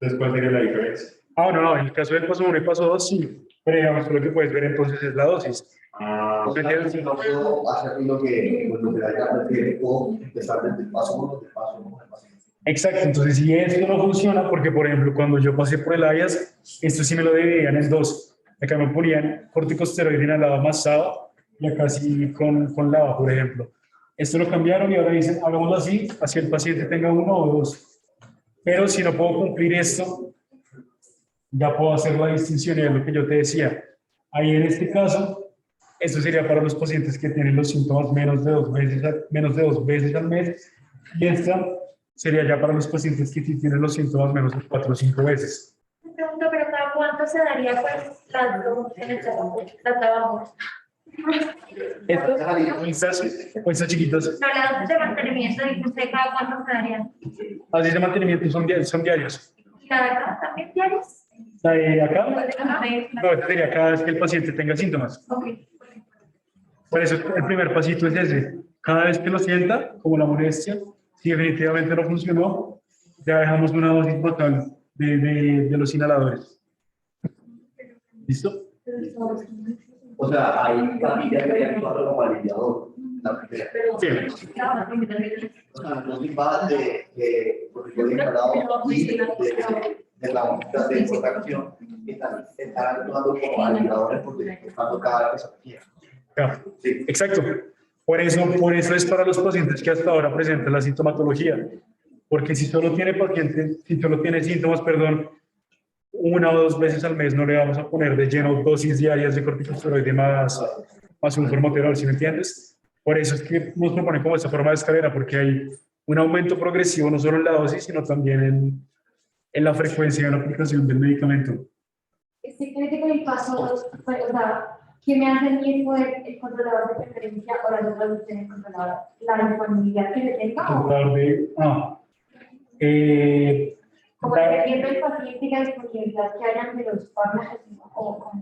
entonces ¿cuál sería la diferencia? No, en el caso del paso 1 y paso 2, sí. Pero digamos, lo que puedes ver entonces es la dosis. Ah, O sea, si no puedo hacer lo que la GINA prefiere, puedo empezar desde el paso 1, del paso 1, del paso 2. Exacto, entonces si esto no funciona, porque por ejemplo cuando yo pasé por el AIAS, esto sí me lo dividían en 2. Acá me ponían corticosteroide inhalado más SABA y acá sí con LAVA, por ejemplo. Esto lo cambiaron y ahora dicen, hagámoslo así el paciente tenga 1 o 2. Pero si no puedo cumplir esto, ya puedo hacer la distinción y es lo que yo te decía. Ahí en este caso, esto sería para los pacientes que tienen los síntomas menos de 2 veces al mes y esta sería ya para los pacientes que sí tienen los síntomas menos de 4 o 5 veces. Me pregunto, pero ¿cada cuánto se daría pues las dos en el trabajo? Estas chiquitas, No, las dosis de mantenimiento, dice usted, ¿cada cuánto se darían? las de mantenimiento son diarios. ¿Y la de acá también diarios? La de acá, Ajá. no, esta sería cada vez que el paciente tenga síntomas. Ok. Por eso el primer pasito es ese. Cada vez que lo sienta, como la molestia, si definitivamente no funcionó, ya dejamos una dosis total de los inhaladores. ¿Listo? O sea, ahí también ya quería actuar como aliviador. La primera. Sí. O sea, dosis bajas de cortisol inhalado y de la unidad de hipotensión que están actuando como aliviadores porque están cada vez que se requiere. Ya. Sí. Exacto. Por eso es para los pacientes que hasta ahora presentan la sintomatología. Porque si solo tiene síntomas, perdón, 1 o 2 veces al mes no le vamos a poner de lleno dosis diarias de corticosteroide más un formoterol, ¿sí me entiendes? Por eso es que nos proponen como esta forma de escalera, porque hay un aumento progresivo no solo en la dosis, sino también en la frecuencia de la aplicación del medicamento. ¿Este cree que con el paso 2, o sea, ¿qué me hace a mí el controlador de preferencia o la traducción del controlador? ¿La disponibilidad que le tenga o como dependiendo del paciente y la disponibilidad que hayan de los fármacos o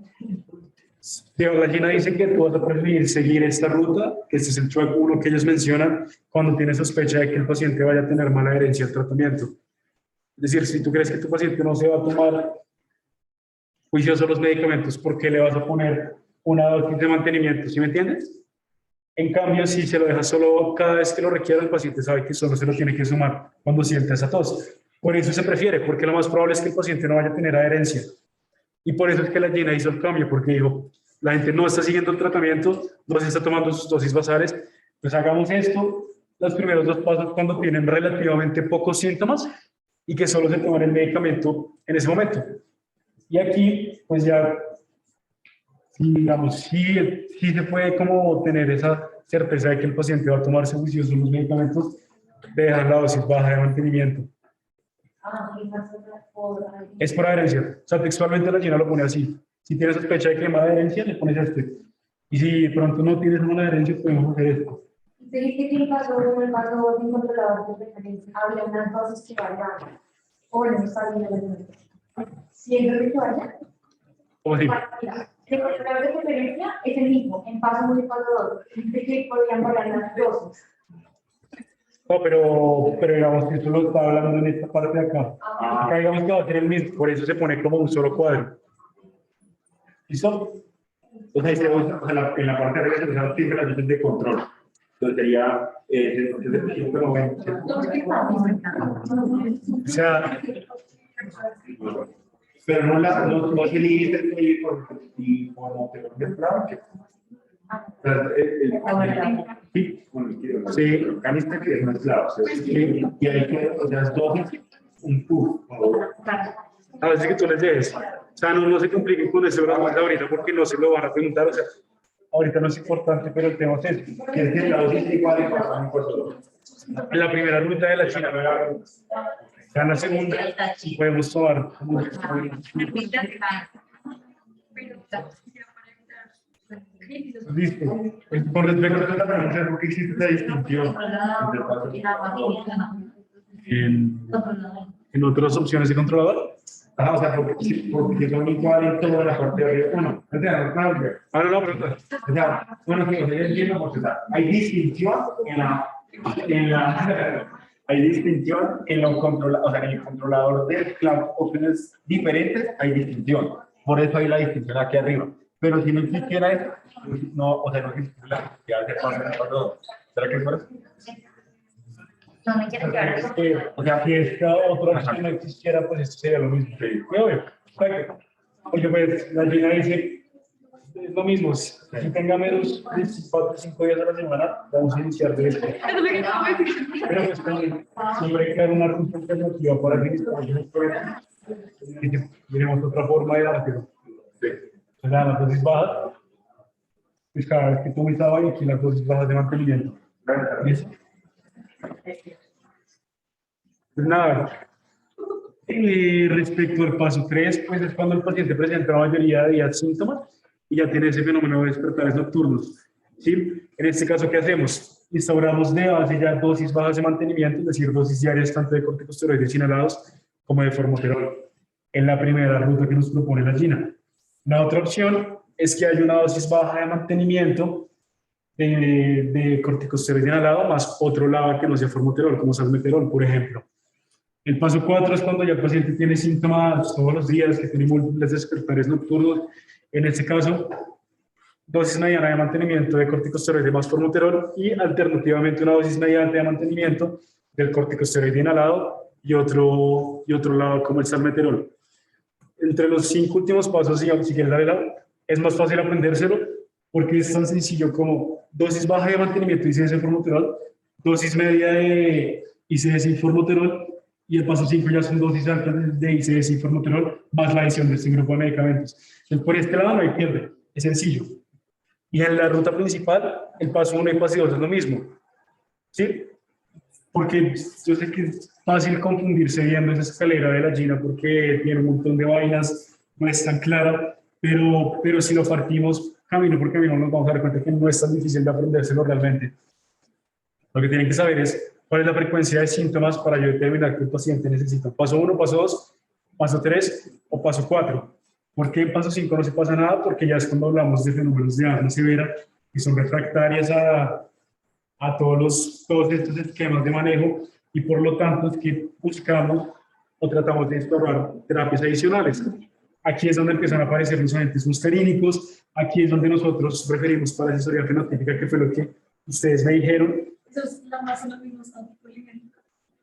La Gina dice que tú vas a preferir seguir esta ruta, que este es el track 1 que ellos mencionan, cuando tienes sospecha de que el paciente vaya a tener mala adherencia al tratamiento. Es decir, si tú crees que tu paciente no se va a tomar juicioso los medicamentos, ¿por qué le vas a poner una dosis de mantenimiento? ¿Sí me entiendes? En cambio, si se lo dejas solo cada vez que lo requiera, el paciente sabe que solo se lo tiene que sumar cuando siente esa tos. Por eso se prefiere, porque lo más probable es que el paciente no vaya a tener adherencia. Y por eso es que la Gina hizo el cambio, porque dijo, la gente no está siguiendo el tratamiento, no se está tomando sus dosis basales, pues hagamos esto, los primeros 2 pasos cuando tienen relativamente pocos síntomas y que solo se toman el medicamento en ese momento. Y aquí, pues ya, digamos, sí se puede como tener esa certeza de que el paciente va a tomarse juicioso los medicamentos, de dejar la dosis baja de mantenimiento. Es por adherencia. O sea, textualmente la Gina lo pone así. Si tienes sospecha de que hay mala adherencia, le pones este. Y si de pronto no tienes mala adherencia, podemos hacer esto. ¿Se dice que el paso 1, el paso 2 de un controlador de preferencia había unas dosis que varían? O bueno, no está bien. ¿Siempre que vaya? ¿Cómo así? El controlador de preferencia es el mismo, en paso 1 y paso 2. Dice que podrían variar las dosis. No, pero digamos que esto lo está hablando en esta parte de acá. Acá digamos que va a ser el mismo, por eso se pone como un solo cuadro. ¿Listo? Entonces, en la parte de arriba se usan siempre las dosis de control. Entonces sería, O sea, pero no se limita el formoterol del plan. Sí, el canista que es mezclado. Y hay que, o sea, es dosis, un puff. a veces que tú les dejes. O sea, no se compliquen con ese brazo ahorita porque no se lo van a preguntar. O sea, ahorita no es importante, pero el tema es ese. Que es que la dosis es igual en cuanto En la primera ruta de la China, ya en la segunda podemos tomar. Listo. Con respecto a esta pregunta, ¿por qué existe esa distinción en otras opciones de controlador? o sea, porque son iguales en toda la parte de arriba. Bueno, o sea, No, pregunta. o sea, bueno, sí, o sea, yo entiendo porque o sea, hay distinción hay distinción en los controladores, o sea, en el controlador de las opciones diferentes hay distinción. Por eso hay la distinción aquí arriba. Pero si no existiera eso, no, o sea, no existiera la necesidad de hacer paso todo. ¿Será que es por eso? No me quiero quedar. O sea, si esta otra opción no existiera, pues esto sería lo mismo. Sí, obvio. Porque pues la Gina dice, es lo mismo, si tenga menos de 4 o 5 días a la semana, vamos a iniciar de esto. Pero pues siempre hay que dar una ruta alternativa para administrar los problemas. Y tenemos otra forma de dárselo. O sea, las dosis bajas, pues cada vez que tomes agua y aquí las dosis bajas de mantenimiento. ¿Listo? Pues nada, respecto al paso 3, pues es cuando el paciente presenta la mayoría de días síntomas y ya tiene ese fenómeno de despertares nocturnos. ¿Sí? En este caso, ¿qué hacemos? Instauramos de base ya dosis bajas de mantenimiento, es decir, dosis diarias tanto de corticosteroides inhalados como de formoterol, en la primera ruta que nos propone la Gina. La otra opción es que haya una dosis baja de mantenimiento de corticosteroide inhalado más otro lado que no sea formoterol, como salmeterol, por ejemplo. El paso 4 es cuando ya el paciente tiene síntomas todos los días, que tiene múltiples despertares nocturnos. En este caso, dosis mediana de mantenimiento de corticosteroide más formoterol y alternativamente una dosis mediana de mantenimiento del corticosteroide inhalado y otro lado como el salmeterol. Entre los 5 últimos pasos, si quieres darle es más fácil aprendérselo porque es tan sencillo como dosis baja de mantenimiento ICS de formoterol, dosis media de ICS y formoterol, y el paso 5 ya son dosis altas de ICS y formoterol, más la adición de este grupo de medicamentos. Entonces, por este lado no hay pierde, es sencillo. Y en la ruta principal, el paso 1 y paso 2 es lo mismo. ¿Sí? Porque yo sé que es fácil confundirse viendo esa escalera de la Gina porque tiene un montón de vainas, no es tan clara, pero si lo partimos camino por camino nos vamos a dar cuenta que no es tan difícil de aprendérselo realmente. Lo que tienen que saber es cuál es la frecuencia de síntomas para yo determinar que el paciente necesita paso 1, paso 2, paso 3 o paso 4. ¿Por qué en paso 5 no se pasa nada? Porque ya es cuando hablamos de fenómenos de asma severa que son refractarias a todos estos esquemas de manejo y por lo tanto es que buscamos o tratamos de instaurar terapias adicionales. Aquí es donde empiezan a aparecer los agentes muscarínicos, aquí es donde nosotros referimos para asesoría fenotípica, que fue lo que ustedes me dijeron. Eso es la más o lo mismo anticolinérgico.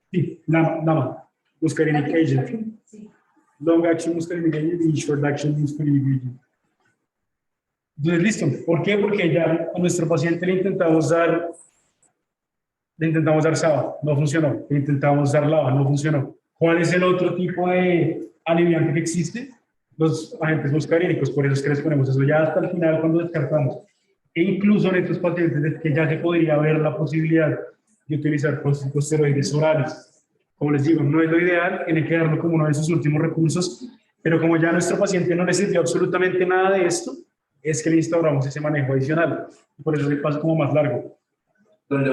Sí, LAMA, muscarinic agent. Sí. Long action muscarinic agent y short action muscarinic agent. Entonces, listo. ¿Por qué? Porque ya a nuestro paciente le intentamos dar SABA, no funcionó. Le intentamos dar LABA, no funcionó. ¿Cuál es el otro tipo de aliviante que existe? Los agentes muscarínicos, por eso es que les ponemos eso ya hasta el final cuando descartamos. E incluso en estos pacientes es que ya se podría ver la posibilidad de utilizar corticosteroides orales. Como les digo, no es lo ideal, tiene que darlo como uno de sus últimos recursos, pero como ya nuestro paciente no necesitó absolutamente nada de esto, es que le instauramos ese manejo adicional. Por eso se pasa como más largo. Los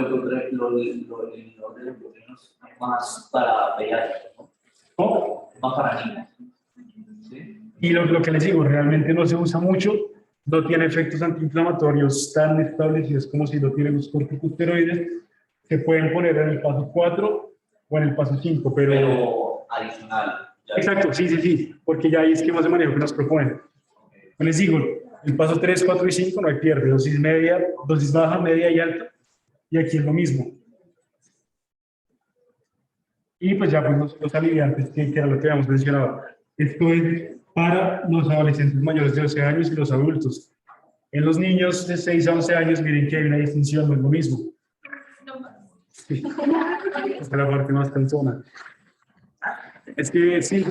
más para pediátricos, ¿no? ¿No? Más para niños. ¿Sí? Y lo que les digo, realmente no se usa mucho, no tiene efectos antiinflamatorios tan establecidos como si lo tienen los corticosteroides. Se pueden poner en el paso 4 o en el paso 5, pero adicional. Exacto, sí, porque ya hay esquemas de manejo que nos proponen. Les digo, el paso 3, 4 y 5 no hay pierde, dosis media, dosis baja, media y alta, y aquí es lo mismo. Y pues ya pues los aliviantes, que era lo que habíamos mencionado. Esto es para los adolescentes mayores de 12 años y los adultos. En los niños de 6 a 11 años, miren que hay una distinción, no es lo mismo. Sí. Esta es la parte más cansona. Es que sí,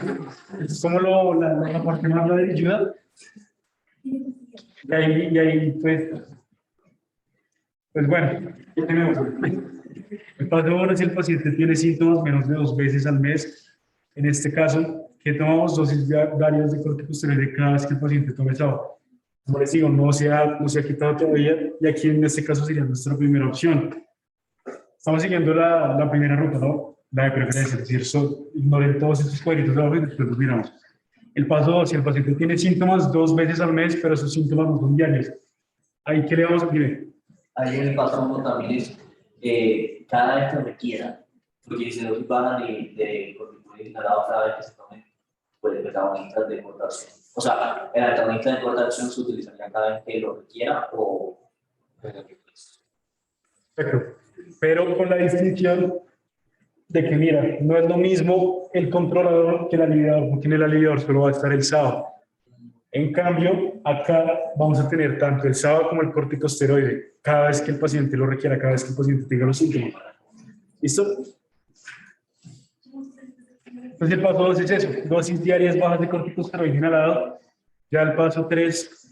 es como la parte más la de ayuda. Y ahí pues bueno, ya tenemos. El paso 1 es si el paciente tiene síntomas menos de 2 veces al mes. En este caso, que tomamos dosis diarias de corticosteroide cada vez que el paciente tome SABA. Como les digo, no se ha quitado todavía y aquí en este caso sería nuestra primera opción. Estamos siguiendo la primera ruta, ¿no? La de preferencia, es decir, ignoren todos estos cuadritos de abajo y después los miramos. El paso 2, si el paciente tiene síntomas 2 veces al mes, pero esos síntomas no son diarios. ¿Ahí qué le vamos a pedir? Ahí en el paso 1 también es cada vez que requiera, porque si no bajan de corticoides inhalados cada vez que se tomen, pues el antagonista de corta acción. O sea, el antagonista de corta acción se utilizaría cada vez que lo requiera o... Perfecto. Pero con la distinción de que, mira, no es lo mismo el controlador que el aliviador, porque en el aliviador solo va a estar el SABA. En cambio, acá vamos a tener tanto el SABA como el corticosteroide, cada vez que el paciente lo requiera, cada vez que el paciente tenga los síntomas. ¿Listo? Entonces el paso 2 es eso, dosis diarias bajas de corticosteroide inhalado. Ya el paso 3,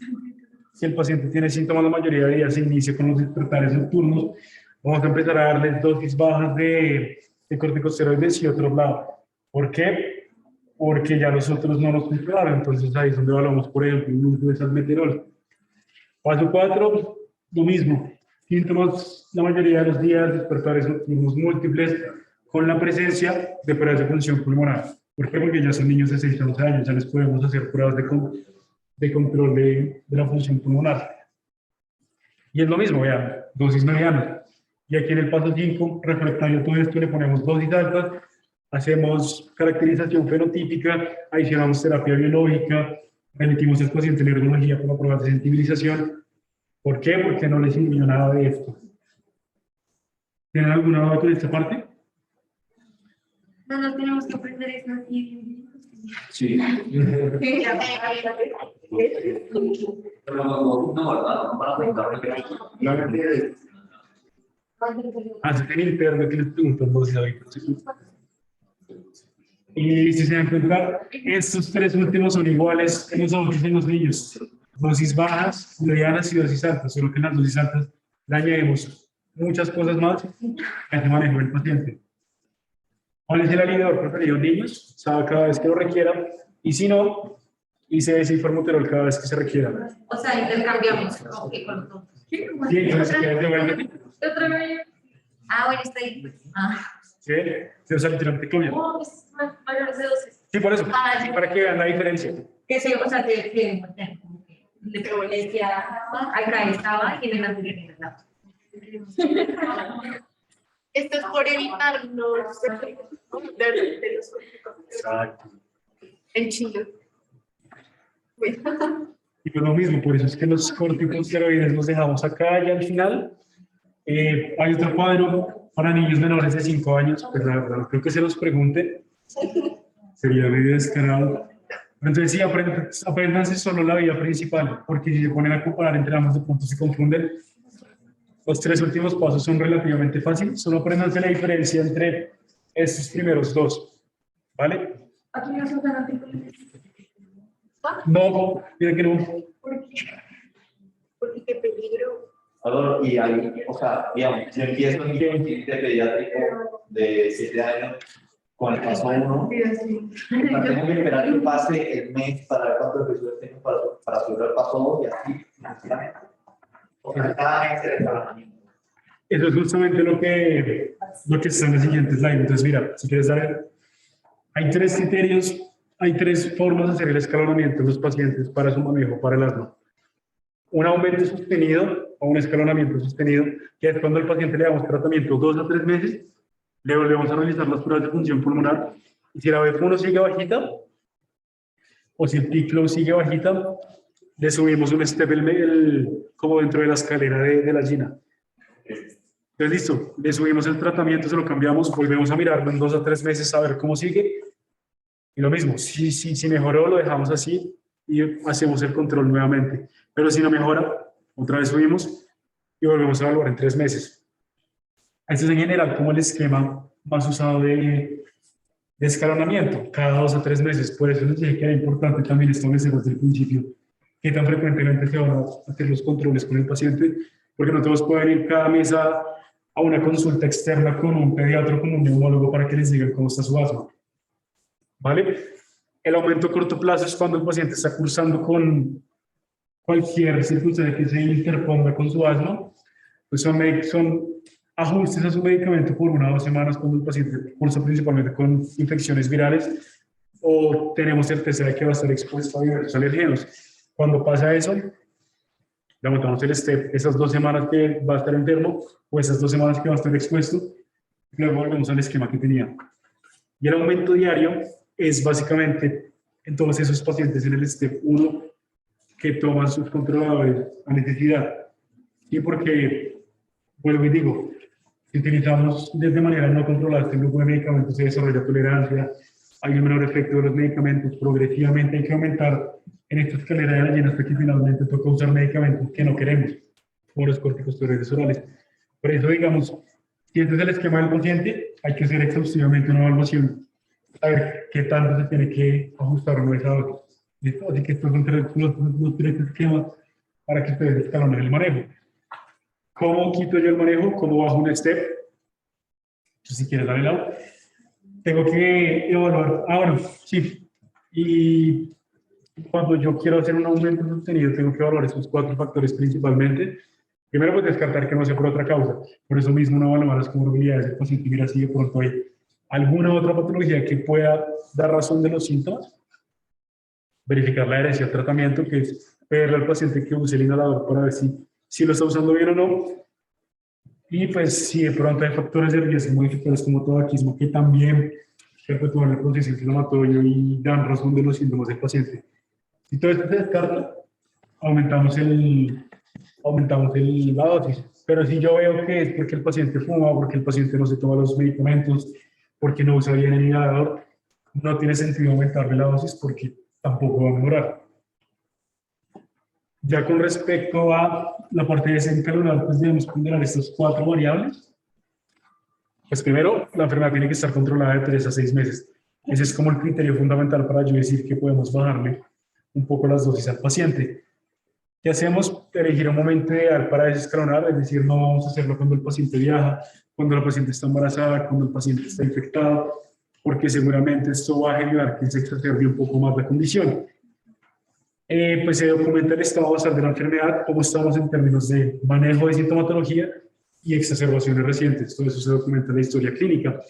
si el paciente tiene síntomas la mayoría de días, se inicia con los despertares nocturnos. Vamos a empezar a darles dosis bajas de corticosteroides y otros lados. ¿Por qué? Porque ya los otros no nos funcionaron. Entonces ahí es donde evaluamos, por ejemplo, el uso de salmeterol. Paso 4, lo mismo. Síntomas la mayoría de los días, despertares nocturnos múltiples, con la presencia de pruebas de función pulmonar. ¿Por qué? Porque ya son niños de 6 a 11 años, ya les podemos hacer pruebas de control de la función pulmonar. Y es lo mismo, vean, dosis mediana. Y aquí en el paso 5, refractario todo esto, le ponemos dosis altas, hacemos caracterización fenotípica, adicionamos terapia biológica, remitimos al paciente en neurología para pruebas de sensibilización ¿Por qué? Porque no les enseñó nada de esto. ¿Tienen alguna duda con esta parte? No nos tenemos que aprender eso así. Sí. Pero no, ¿verdad? No para preguntar. Así que el perro que les pregunto, no sé ahorita. Y si se dan cuenta, estos tres últimos son iguales en nosotros y en los niños. Dosis bajas, medianas y dosis altas, solo que en las dosis altas le añadimos muchas cosas más a este manejo del paciente. ¿Cuál es el aliviador preferido en niños? Sabe cada vez que lo requiera, y si no, ICS y formoterol cada vez que se requiera. O sea, intercambiamos. Ok, con todos. Sí, entonces, ¿quieres devolver? Otra vez. Ah, bueno, está ahí. Ah. Sí, o sea, literalmente cambia. No, es mayores de 12. Sí, por eso, para que vean la diferencia. Que sí, o sea, que como que le decía, acá estaba y en el anterior era Esto es por evitar los efectos de los corticosteroides Exacto. en Chile. Bueno. Y pues lo mismo, por eso es que los corticosteroides los dejamos acá y al final. Hay otro cuadro para niños menores de 5 años, pues la verdad, creo que se los pregunte. Sería medio descarado. Pero entonces sí, apréndanse solo la vía principal, porque si se ponen a comparar entre ambos, de pronto se confunden. Los 3 últimos pasos son relativamente fáciles, solo apréndanse la diferencia entre estos primeros 2, ¿vale? Aquí no se usan anticolinérgicos. No, mira que no. ¿Por qué? Porque qué peligro. Y ahí, o sea, digamos, yo empiezo en mi paciente pediátrico de 7 años con el paso 1, tengo que esperar que pase el mes para ver cuántos episodios tengo para subir al paso 2 y así, sucesivamente. O sea, cada mes será escalonamiento. Eso es justamente lo que está en la siguiente slide. Entonces, mira, si quieres saber, hay 3 criterios, hay 3 formas de hacer el escalonamiento en los pacientes para su manejo, para el asma. Un aumento sostenido o un escalonamiento sostenido, que es cuando al paciente le damos tratamiento 2 a 3 meses, le volvemos a realizar las pruebas de función pulmonar, y si la BF1 sigue bajita, o si el P-flow sigue bajita, le subimos un step como dentro de la escalera de la Gina. Entonces, listo, le subimos el tratamiento, se lo cambiamos, volvemos a mirarlo en 2 a 3 meses a ver cómo sigue, y lo mismo, si mejoró, lo dejamos así, y hacemos el control nuevamente. Pero si no mejora, otra vez subimos y volvemos a evaluar en 3 meses. Este es en general como el esquema más usado de escalonamiento, cada 2 a 3 meses. Por eso les dije que era importante también establecer desde el principio qué tan frecuentemente se van a hacer los controles con el paciente, porque no todos pueden ir cada mes a una consulta externa con un pediatra o con un neumólogo para que les digan cómo está su asma. ¿Vale? El aumento a corto plazo es cuando el paciente está cursando con cualquier circunstancia que se interponga con su asma, pues son ajustes a su medicamento por 1 o 2 semanas cuando el paciente cursa principalmente con infecciones virales o tenemos certeza de que va a estar expuesto a diversos alergenos. Cuando pasa eso, le aumentamos el step, esas 2 semanas que va a estar enfermo o esas 2 semanas que va a estar expuesto, y luego volvemos al esquema que tenía. Y el aumento diario es básicamente en todos esos pacientes en el step 1 que toman sus controladores a necesidad. Y porque, vuelvo y digo, si utilizamos de manera no controlada este grupo de medicamentos, se desarrolla tolerancia, hay un menor efecto de los medicamentos, progresivamente hay que aumentar en esta escalera de la Gina hasta que finalmente toca usar medicamentos que no queremos, como los corticosteroides orales. Por eso, digamos, si este es el esquema del paciente, hay que hacer exhaustivamente una evaluación, a ver qué tanto se tiene que ajustar o no esa dosis. ¿Listo? Así que estos son los 3 esquemas para que ustedes escalonen el manejo. ¿Cómo quito yo el manejo? ¿Cómo bajo un step? Entonces, si quieres darle lado, tengo que evaluar. Bueno, sí. Y cuando yo quiero hacer un aumento sostenido, tengo que evaluar esos 4 factores principalmente. Primero, pues descartar que no sea por otra causa. Por eso mismo, no evaluar las comorbilidades del paciente y mira si de pronto hay alguna otra patología que pueda dar razón de los síntomas. Verificar la adherencia al tratamiento, que es pedirle al paciente que use el inhalador para ver si lo está usando bien o no. Y pues si de pronto hay factores de riesgo modificadores como tabaquismo que también perpetúan el proceso inflamatorio y dan razón de los síntomas del paciente. Si todo esto se descarta, aumentamos el aumentamos la dosis. Pero si yo veo que es porque el paciente fuma, porque el paciente no se toma los medicamentos, porque no usa bien el inhalador, no tiene sentido aumentarle la dosis porque tampoco va a mejorar. Ya con respecto a la parte desencalonada, pues debemos ponderar estas 4 variables. Pues primero, la enfermedad tiene que estar controlada de 3 a 6 meses. Ese es como el criterio fundamental para yo decir que podemos bajarle un poco las dosis al paciente. ¿Qué hacemos? Elegir un momento ideal para desescalonar, es decir, no vamos a hacerlo cuando el paciente viaja, cuando la paciente está embarazada, cuando el paciente está infectado, porque seguramente esto va a generar que se exacerbe un poco más la condición. Pues se documenta el estado basal de la enfermedad, cómo estamos en términos de manejo de sintomatología y exacerbaciones recientes. Todo eso se documenta en la historia clínica.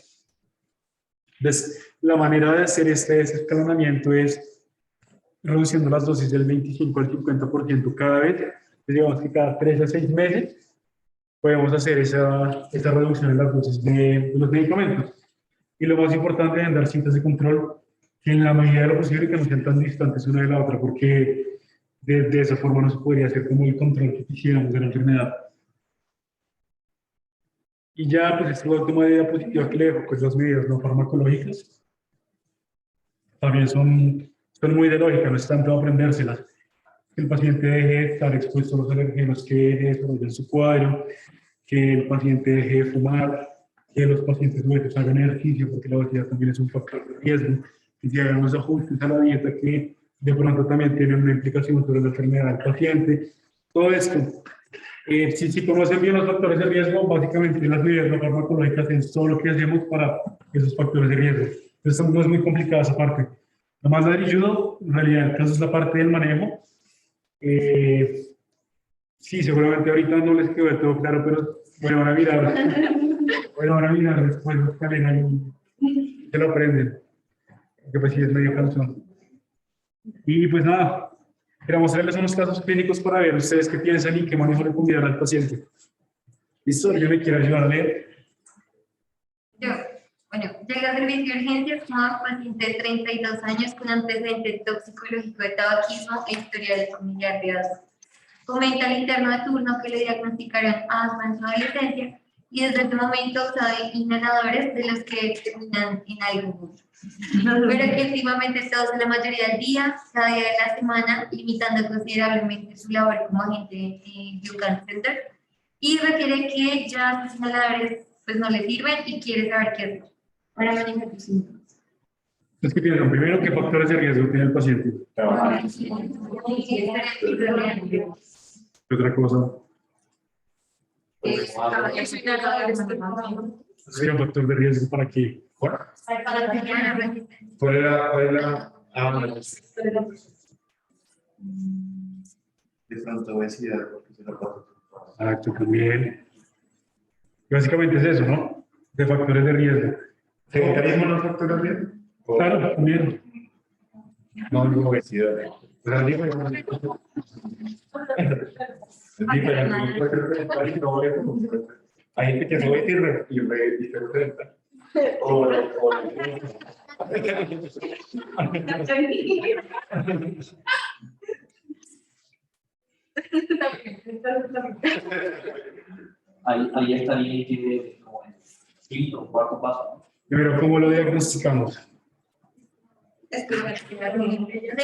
Entonces, la manera de hacer este desescalonamiento es reduciendo las dosis del 25 al 50% cada vez. Digamos que cada 3 a 6 meses podemos hacer esa reducción en las dosis de los medicamentos. Y lo más importante es dar citas de control que en la medida de lo posible que no sean tan distantes una de la otra, porque de esa forma no se podría hacer como el control que quisiéramos de la enfermedad. Y ya, pues, esta última diapositiva que le dejo, pues las medidas no farmacológicas también son muy de lógica, no es tanto aprendérselas. Que el paciente deje de estar expuesto a los alergenos que desarrollan su cuadro, que el paciente deje de fumar, que los pacientes nuestros hagan ejercicio, porque la obesidad también es un factor de riesgo, que se hagan los ajustes a la dieta que de pronto también tienen una implicación sobre la enfermedad del paciente. Todo esto. Si conocen bien los factores de riesgo, básicamente las medidas no farmacológicas es todo lo que hacemos para esos factores de riesgo. Entonces no es muy complicada esa parte. Lo más ladrilludo, en realidad, el caso es la parte del manejo. Sí, seguramente ahorita no les quedó de todo claro, pero bueno, van a mirar después los calenarios y se lo aprenden. Que pues sí es medio cansón. Y pues nada, queremos hacerles unos casos clínicos para ver ustedes qué piensan y qué manejo le pondrían al paciente. ¿Listo? Yo me quiero ayudar a leer. Bueno, llega al servicio de urgencias como paciente de 32 años con antecedente toxicológico de tabaquismo e historial familiar de asma. Comenta al interno de turno que le diagnosticaron asma en su adolescencia y desde ese momento usa inhaladores de los que terminan en algo. Pero que últimamente tose la mayoría del día, cada día de la semana, limitando considerablemente su labor como agente Buchan Center y requiere que ya sus inhaladores pues no le sirven y quiere saber qué hacer para manejar sus síntomas. Es que piensan primero qué factores de riesgo tiene el paciente. ¿Qué otra cosa? Sería un factor de riesgo para qué. ¿Cuál era? De pronto obesidad, porque se la pasa. Exacto, también. Básicamente es eso, ¿no? De factores de riesgo. ¿Sedentarismo no es factor de riesgo? Claro, también. No, no obesidad. O sea, digo, es diferente. Hay gente que se ve y se presenta. Ahí estaría que como quinto o cuarto paso, ¿no? Pero ¿cómo lo diagnosticamos? Es que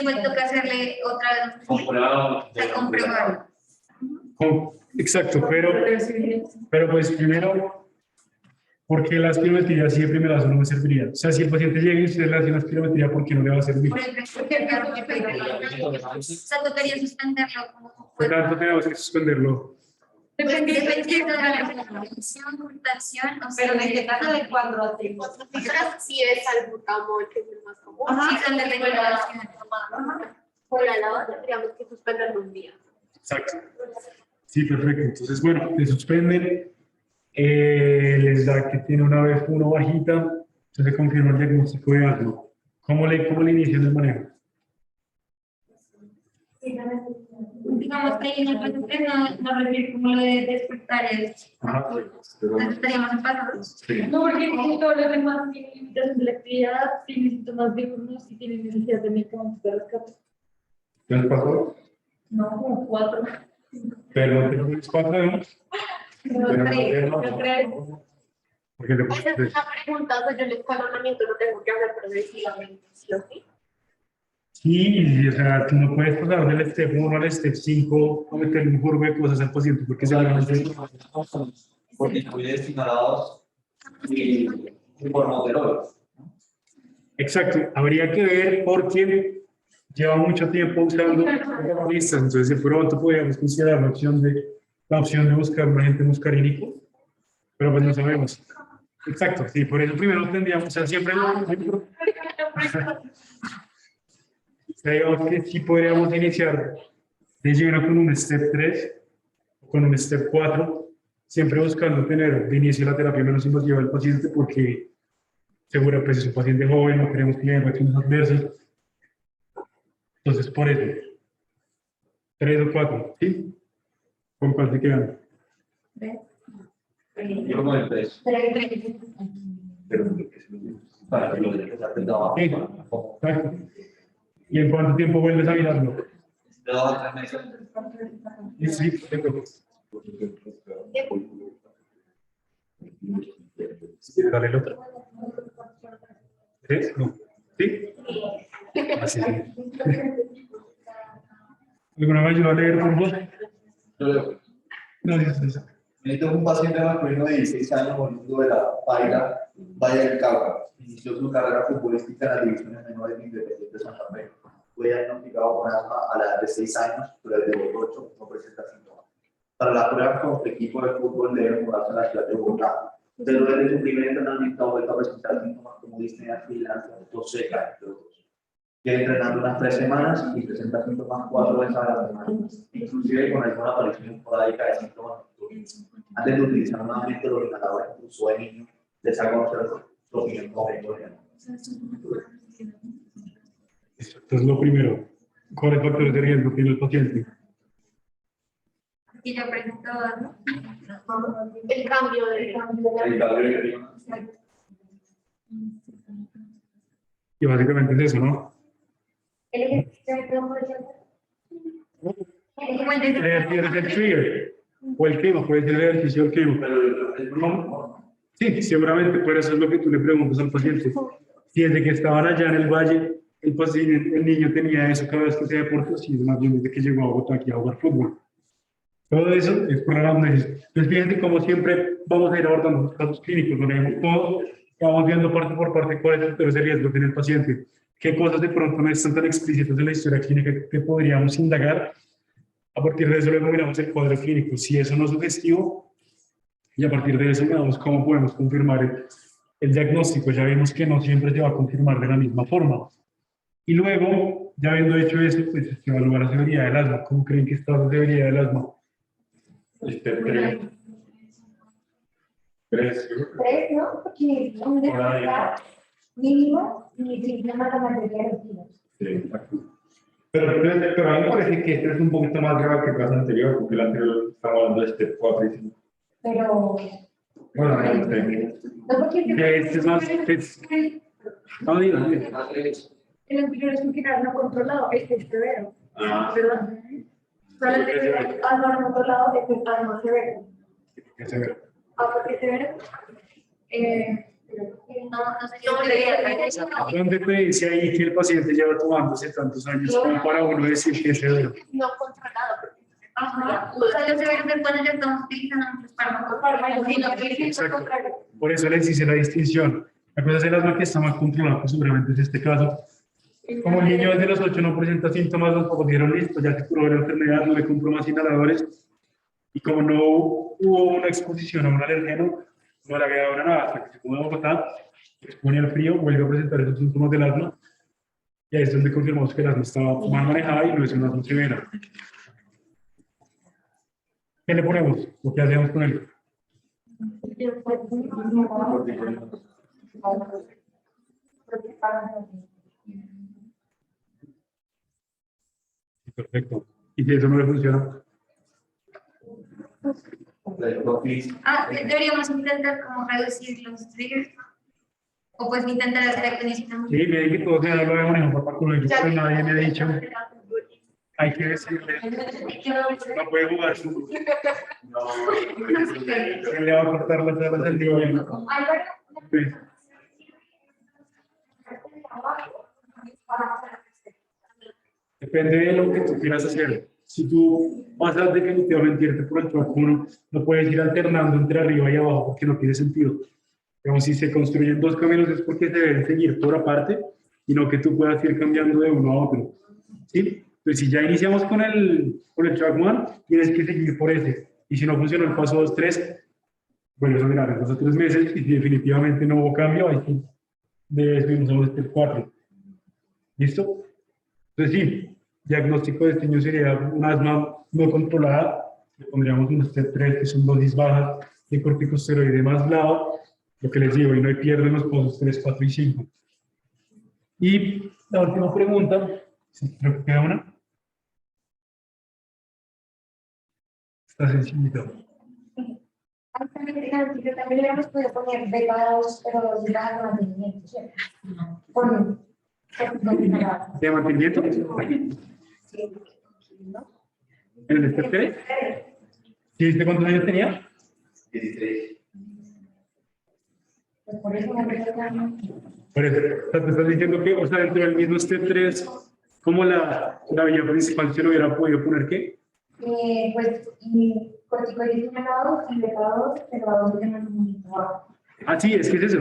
igual toca hacerle otra vez Comprobado. comprobarlo. Exacto, pero pues primero, porque la espirometría así de primerazo no me serviría. O sea, si el paciente llega y usted le hace una espirometría, ¿por qué no le va a servir? Por o sea, tocaría suspenderlo. Por tanto, tenemos que suspenderlo. Dependiendo de la ocultación, Pero en este caso de cuando hacemos. Si es salbutamol, que es el más común. sí, son de regulación. Por la lado tendríamos que suspenderlo un día. Exacto. Sí, perfecto. Entonces, bueno, le suspenden, les da que tiene una B1 bajita, entonces se confirma el diagnóstico de asma. ¿Cómo le inician el manejo? Digamos que en el paciente no refiere como lo de despertar el. Entonces estaríamos en pasos. No, porque todos los demás tienen limitación de la actividad, tienen síntomas diurnos y tienen necesidad de medicamentos de rescate. ¿Qué les pasó? No, como 4. Pero no tengo 4 dedos. Yo creo. Porque le Esa es una pregunta, o sea, yo el escalonamiento lo tengo que hacer progresivamente, ¿sí o sí? Sí, o sea, tú no puedes pasar del step 1 al step 5 a meterle un curvo de cosas al paciente porque seguramente porque muy destinados y por modelos. exacto, habría que ver porque lleva mucho tiempo usando listas, entonces de pronto podríamos considerar la opción de buscar un agente muscarínico, pero pues no sabemos. Exacto, sí, por eso primero tendríamos, o sea, siempre digamos que sí podríamos iniciar de lleno con un step 3 o con un step 4, siempre buscando tener de inicio la terapia menos invasiva del paciente porque seguro pues es un paciente joven, no queremos que haya reacciones adversas. Entonces, por eso, 3 o 4, ¿sí? ¿Con cuál se quedan? Yo como el 3. Para que lo dejes apretado. Sí, exacto. ¿Y en cuánto tiempo vuelves a mirarlo? De 2 a 3 meses. Sí, perfecto. Si quieres darle el otro. ¿Sí? No. ¿Sí? Así es. ¿Alguna vez ayudó a leer por vos? Yo leo. Gracias. Necesito un paciente masculino de 16 años oriundo de la Paila, Valle del Cauca. Inició su carrera futbolística en las divisiones menores de Independiente Santa Fe. Fue diagnosticado con asma a la edad de 6 años, pero desde los 8 no presenta síntomas. Para las pruebas con su equipo de fútbol debe mudarse a la ciudad de Bogotá. Pero desde su primer entrenamiento ha vuelto a presentar síntomas como disnea, fibrilancia, tos seca, entre otros. Lleva entrenando unas 3 semanas y presenta síntomas 4 veces a la semana, inclusive con alguna aparición esporádica de síntomas nocturnos. Antes de utilizar nuevamente los inhaladores en uso de niño, les hago conocer su opinión como médico. Esto es lo primero. ¿Cuáles factores de riesgo tiene el paciente? Y ya presentaba, ¿no? El cambio de... Y básicamente es eso, ¿no? El ejercicio de promoción. Como el El ejercicio es el trigger. O el clima, puede ser el ejercicio o el clima. Sí, seguramente, por eso es lo que tú le preguntas al paciente. Si desde que estaban allá en el valle, el niño tenía eso cada vez que hacía deporte, si es más bien desde que llegó a Bogotá aquí a jugar fútbol. Todo eso es por la anamnesis. Entonces, fíjense como siempre vamos a ir abordando los casos clínicos, lo leemos todo, y vamos viendo parte por parte cuáles son los riesgos que tiene el paciente, qué cosas de pronto no están tan explícitas en la historia clínica que podríamos indagar. A partir de eso luego miramos el cuadro clínico, si eso no es sugestivo, y a partir de eso miramos cómo podemos confirmar el diagnóstico. Ya vimos que no siempre se va a confirmar de la misma forma. Y luego, ya habiendo hecho eso, pues se evalúa la severidad del asma. ¿Cómo creen que está la severidad del asma? 3. 3, ¿no? Porque un descarga mínimo y se llama la mayoría de los días. Sí, exacto. Pero a mí me parece que este es un poquito más grave que el caso anterior, porque el anterior estamos hablando de step 4 y 5. Pero. Bueno, no sé. No, porque. Este es más. No, digo. El anterior es un final no controlado, este es severo. Ah. ¿Verdad? Solamente el asma no controlado es el asma severo. ¿Qué severo? ¿Por qué severo? no sé cómo le diría. ¿Dónde te dice ahí que el paciente lleva tomándose tantos años como para uno decir que es severo? No controlado. Ajá. O sea, yo severo es cuando ya estamos utilizando muchos fármacos. Exacto. Por eso les hice la distinción. La cosa es el asma que está más controlado, pues seguramente es este caso. Como el niño desde los 8 no presenta síntomas, los papás dieron listo, ya se curó la enfermedad, no le compró más inhaladores. Y como no hubo una exposición a un alergeno, no le había dado nada. Hasta que se pudo Bogotá, expone al frío, vuelve a presentar esos síntomas del asma. Y ahí es donde confirmamos que el asma estaba mal manejada y no es una asma severa. ¿Qué le ponemos? ¿O qué hacemos con él? Perfecto. ¿Y si eso no le funciona? Deberíamos intentar como reducir los triggers. O pues intentar hacer que necesitamos. Sí, me di que todo sea lo de manejo por parte de nadie me ha dicho. Hay que decirle, no puede jugar su... Se le va a cortar las alas al niño. Sí. Depende de lo que tú quieras hacer. Si tú vas a definitivamente irte por el track 1, no puedes ir alternando entre arriba y abajo porque no tiene sentido. Digamos, si se construyen dos caminos es porque se deben seguir por aparte y no que tú puedas ir cambiando de uno a otro. ¿Sí? Entonces, si ya iniciamos con el track 1, tienes que seguir por ese. Y si no funcionó el paso 2, 3, bueno, eso mirar en 2 o 3 meses y si definitivamente no hubo cambio, hay que subimos a el 4. ¿Listo? Entonces, sí, diagnóstico de este niño sería una asma no controlada. Le pondríamos un step 3, que son dosis bajas de corticosteroide más lado. Lo que les digo, y no hay pierde en los pasos 3, 4 y 5. Y la última pregunta, si creo que queda una. Está sencillito. Yo también le hemos podido poner beta-2, pero dosis bajas de mantenimiento, ¿cierto? ¿De mantenimiento? Sí. ¿En el step 3? ¿Sí viste cuántos años tenía? 16. Pues por eso me parece Por eso, o sea, te estás diciendo que, o sea, dentro del mismo step 3, ¿cómo la vía principal se lo hubiera podido poner qué? pues, y corticoides menor y beta-2, pero a dosis de mantenimiento bajo. Ah, sí, es que es eso.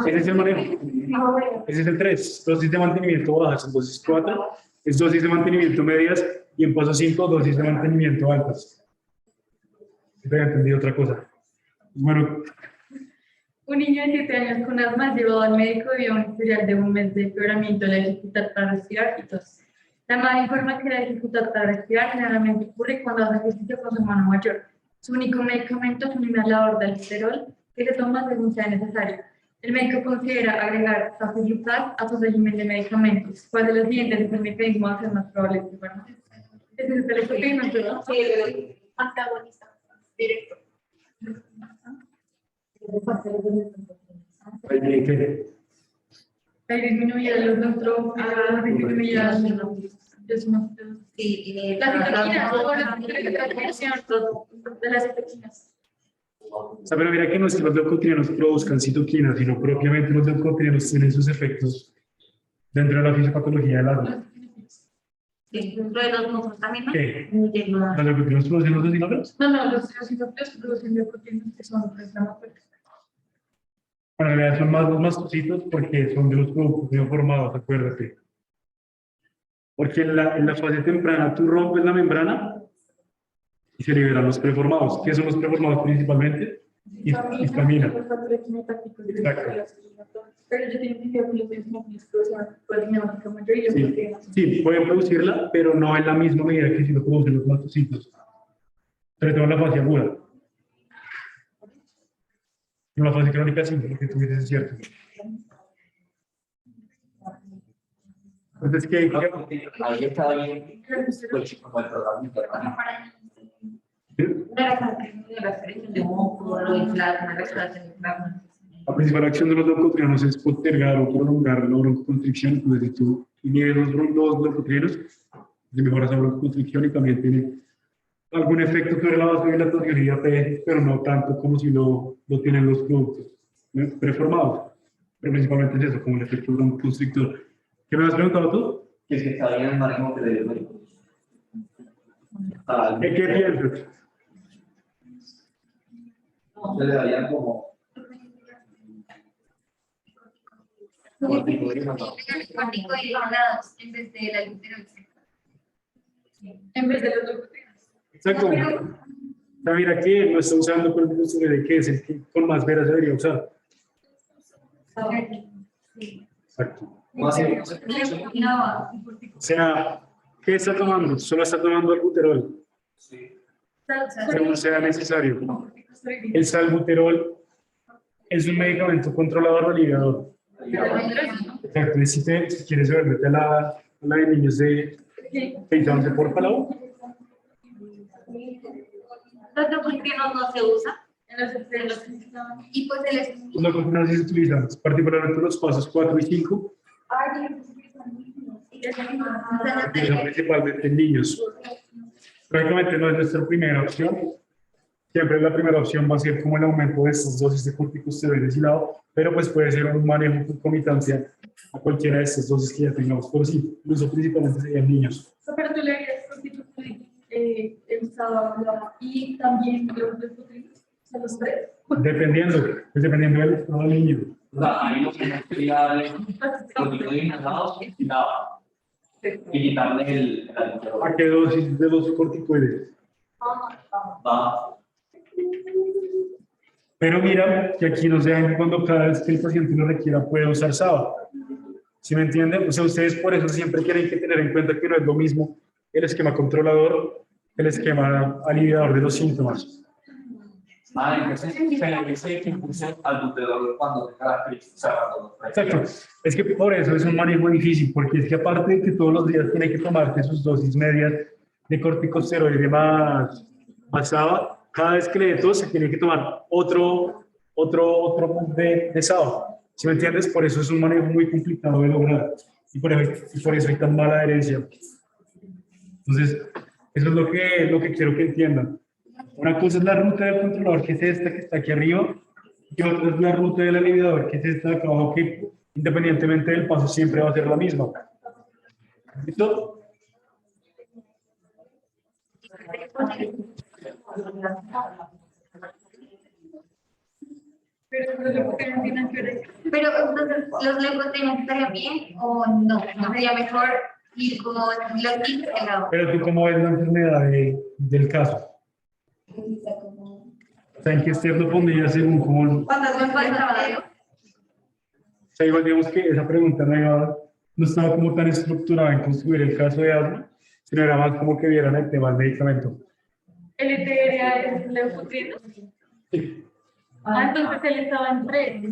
Ese es el manejo. Bueno. Ese es el 3. Dosis de mantenimiento bajas en dosis 4, es dosis de mantenimiento medias y en paso 5, dosis de mantenimiento altas. Si te había entendido otra cosa. Bueno, Un niño de 7 años con asma llevado al médico debido a un historial de un mes de empeoramiento de la dificultad para respirar y tos. La madre informa que la dificultad para respirar generalmente ocurre cuando hace ejercicio con su hermano mayor. Su único medicamento es un inhalador de albuterol que se toma según sea necesario. El médico considera agregar tafilizar a su régimen de medicamentos. ¿Cuál de los siguientes es el mecanismo de acción más probable de su ¿Es el telecopino, verdad? Sí, el antagonista directo. Hay disminuida los neutrófilos, disminuida Sí, las citoquinas, o la transformación de las citoquinas. o sea, pero mira que no es que los leucotrienos produzcan citoquinas, sino propiamente los leucotrienos tienen sus efectos dentro de la fisiopatología del asma. dentro de los monstruos también, ¿no? ¿Qué? ¿Los leucotrienos producen los desinógenos? No, los eosinofilos producen leucotrienos que son inflamatorios. Bueno, en realidad son más los mastocitos porque son de los productos bien formados, acuérdate. Porque en la fase temprana tú rompes la membrana y se liberan los preformados. ¿Qué son los preformados principalmente? Histamina. Exacto. Pero yo tengo entendido que los eosinofilos producen proteína mayor y los Sí, proteínas. sí, pueden producirla, pero no en la misma medida que si lo producen los mastocitos. Sobre todo en la fase aguda. En la fase crónica sí, lo que tú dices es cierto. Entonces, ¿qué? Ahí está bien, pues, como el programa interno. La expresión de moco, lo inflado, la respiración inflada. La principal acción de los leucotrienos es postergar o prolongar la broncoconstricción. Entonces, si tú inhibes los leucotrienos, se mejora esa broncoconstricción y también tiene algún efecto sobre la vasodilatación y diabetes, pero no tanto como si lo tienen los productos preformados. Pero principalmente es eso, como el efecto broncoconstrictor. ¿Qué me has preguntado tú? Que es que está bien el manejo que le dio el médico. ¿Qué piensas? Se le darían como Corticoides inhalados en vez de la albuterol. En vez de los leucotrienos. Exacto. O sea, mira que no está usando con el de que es el que con más veras debería usar. Exacto. más O sea, ¿qué está tomando? Solo está tomando albuterol, según sea necesario. El salbuterol es un medicamento controlador del hígado. Exacto. Y si quieres ver, vete a la de niños de 11 por palabra. Los leucotrienos no se usan. Y pues Los leucotrienos sí se utilizan, particularmente los pasos 4 y 5. Empieza principalmente en niños. Prácticamente no es nuestra primera opción. Siempre la primera opción va a ser como el aumento de estas dosis de corticosteroides y lado, pero pues puede ser un manejo concomitante a cualquiera de estas dosis que ya tengamos. Pero sí, el uso principalmente sería en niños. Pero tú le harías corticosteroides el sábado y también los despotrinos, o sea, los tres. Dependiendo del estado del niño. O sea, ahí lo que nos quería dar es corticoides inhalados y nada. Y quitarle el alcohol. ¿A qué dosis de los corticoides? Va. Pero mira que aquí nos dejan que cuando cada vez que el paciente lo requiera puede usar SABA. ¿Sí me entienden? O sea, ustedes por eso siempre tienen que tener en cuenta que no es lo mismo el esquema controlador, el esquema aliviador de los síntomas. Entonces se le dice que impulse al buteador cuando te caracteriza. O sea, cuando Exacto. Es que por eso es un manejo difícil, porque es que aparte de que todos los días tiene que tomarte sus dosis medias de corticosteroide más SABA, cada vez que le dé tos se tiene que tomar otro de SABA. ¿Sí me entiendes? Por eso es un manejo muy complicado de lograr y por eso hay tan mala adherencia. Entonces, eso es lo que quiero que entiendan. Una cosa es la ruta del controlador, que es esta que está aquí arriba, y otra es la ruta del aliviador, que es esta de acá abajo, que independientemente del paso siempre va a ser la misma. ¿Listo? Pero entonces, ¿los leucotrienos estarían bien o no? ¿No sería mejor ir con los tips que lado? Pero tú, ¿cómo ves la enfermedad del caso? O sea, ¿en qué step lo pondrías según cómo? ¿Cuántas veces trabajo? O sea, igual digamos que esa pregunta no estaba como tan estructurada en construir el caso de asma, sino era más como que vieran el tema del medicamento. ¿El ETRA es leucotrieno? Sí. Entonces él estaba en 3.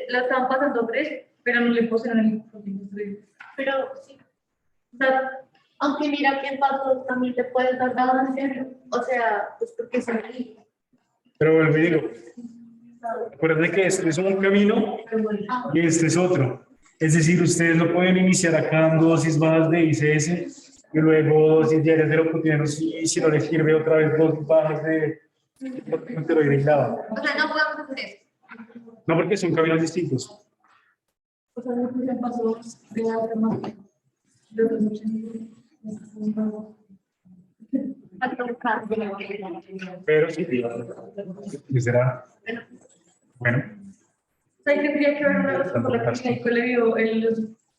La estaban pasando 3, pero no le pusieron el corticosteroide. Pero sí. O sea, aunque mira qué paso también te puedes dar la donación, o sea, pues porque son ahí. Pero vuelvo y digo, acuérdense que este es un camino y este es otro. Es decir, ustedes lo pueden iniciar acá dando dosis bajas de ICS y luego dosis diarias de leucotrienos y si no les sirve otra vez dosis bajas de corticosteroide aislado. O sea, no podemos hacer eso. No, porque son caminos distintos. O sea, no se pasó de alta más de los 80. Pero sí, ¿qué será? Bueno. O sea, tendría que haber una razón por la que el médico le dio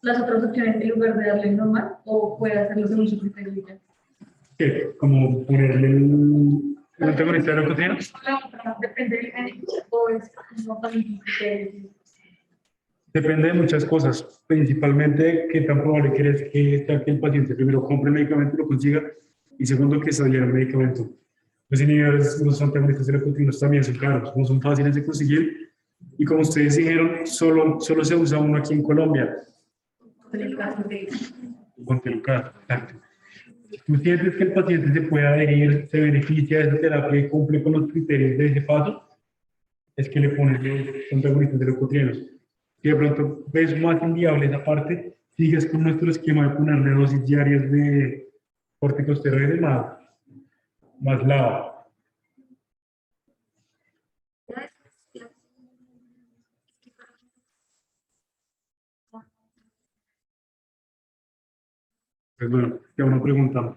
las otras opciones en lugar de darle normal o puede hacerlo según su criterio y ya. ¿Qué? ¿Como ponerle el antagonista de leucotrienos? Depende del médico o es como también criterio. Depende de muchas cosas, principalmente qué tan probable crees que sea que el paciente primero compre el medicamento y lo consiga, y segundo que saliera el medicamento. Los inhibidores, los antagonistas de leucotrienos también son caros, no son fáciles de conseguir, y como ustedes dijeron, solo se usa uno aquí en Colombia. Contelucar, exacto. ¿Tú sientes que el paciente se puede adherir, se beneficia de esa terapia y cumple con los criterios de ese paso? Es que le pones los antagonistas de leucotrienos. Si de pronto ves más inviable esa parte, sigues con nuestro esquema de ponerle dosis diarias de corticosteroides más lava. Pues bueno, ya una pregunta.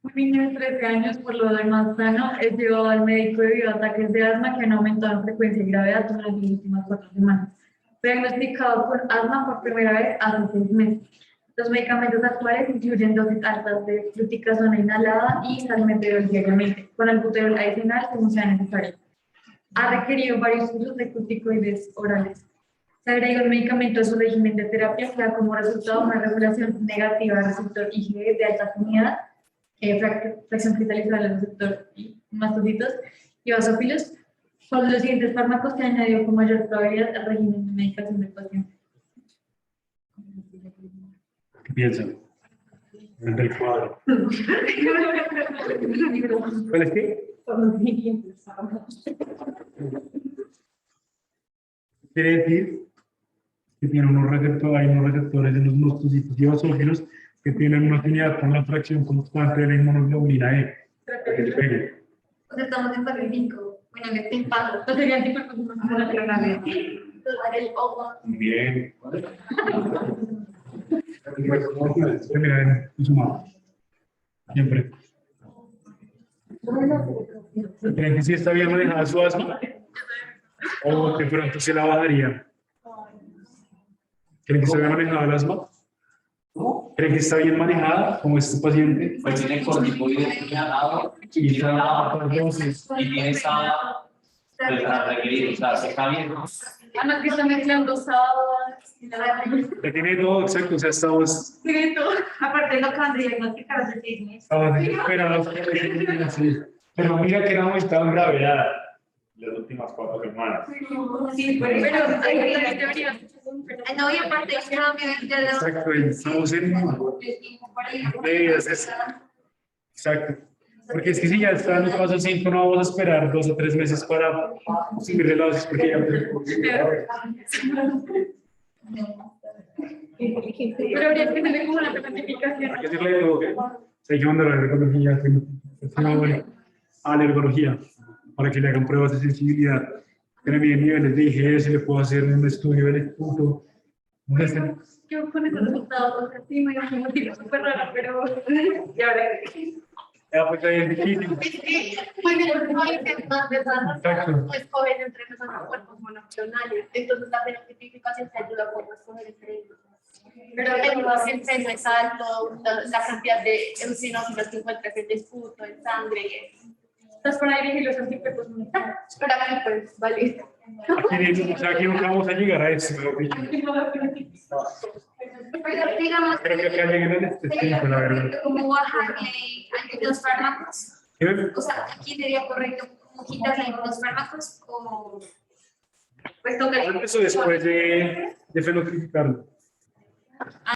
Un niño de 13 años, por lo demás sano, es llevado al médico debido a ataques de asma que han aumentado en frecuencia y gravedad durante las últimas 4 semanas. Diagnosticado con asma por primera vez hace 6 meses. Los medicamentos actuales incluyen dosis altas de fluticasona inhalada y salmeterol diariamente, con albuterol adicional según sea necesario. Ha requerido varios usos de corticoides orales. Se agrega un medicamento a su régimen de terapia que da como resultado una regulación negativa del receptor IgE de alta afinidad, fracción cristalizada del receptor y mastocitos y basófilos, con los siguientes fármacos que añadió con mayor probabilidad al régimen de medicación del paciente. ¿Qué piensan? El del cuadro. ¿Cuál es qué? Con los siguientes fármacos. Quiere decir que tiene hay unos receptores en los mastocitos y basófilos que tienen una afinidad con la fracción constante de la inmunoglobulina E. Para que se pegue. O sea, estamos en fase 5. Bueno, le estoy pagando. Entonces serían anticuerpos monoclonales. El ojo. Bien. Termina en su mano. Siempre. ¿Creen que sí está bien manejada su asma? ¿O de pronto se la bajaría? ¿Creen que está bien manejada el asma? ¿Creen que está bien manejada como este paciente? Pues tiene corticoides ganado Y está a dosis. y tiene esa pues, a requerir, o sea, se está bien, ¿no? Además que está mezclando sábados y la Ya tiene todo, exacto, o sea, estamos Aparte lo acaban de diagnosticar hace 6 meses. desesperados. Sí. Pero mira que no está en gravedad las últimas 4 semanas. Sí, pero hay teorías. No, y aparte el cambio de los Exacto, estamos en medidas. Exacto. Porque es que si ya está en fase 5, no vamos a esperar 2 o 3 meses para subir la dosis, porque ya Pero habría que tener como una planificación. hay que hacerle todo. Hay que mandar a la alergología, a alergología, para que le hagan pruebas de sensibilidad. Tiene bien niveles de IgS, le puedo hacer un estudio del esputo. Yo con esos resultados, sí, me imagino que es súper raro, pero y ahora Ya, pues ahí es difícil. Pues el más de Exacto. no escogen entre los anticuerpos monoclonales, entonces la fenotipificación te ayuda a escoger entre ellos. Pero el seno es alto, la cantidad de eosinófilos que encuentras en el esputo, en sangre. estás para dirigir los anticuerpos monoclonales. Pero aquí pues vale. O sea, aquí nunca vamos a llegar a eso. Pero digamos Creo que acá lleguen en este tiempo, la verdad. como bajarle algunos fármacos. O sea, aquí sería correcto como quitarle algunos fármacos o pues tocar. Eso después de fenotipicarlo.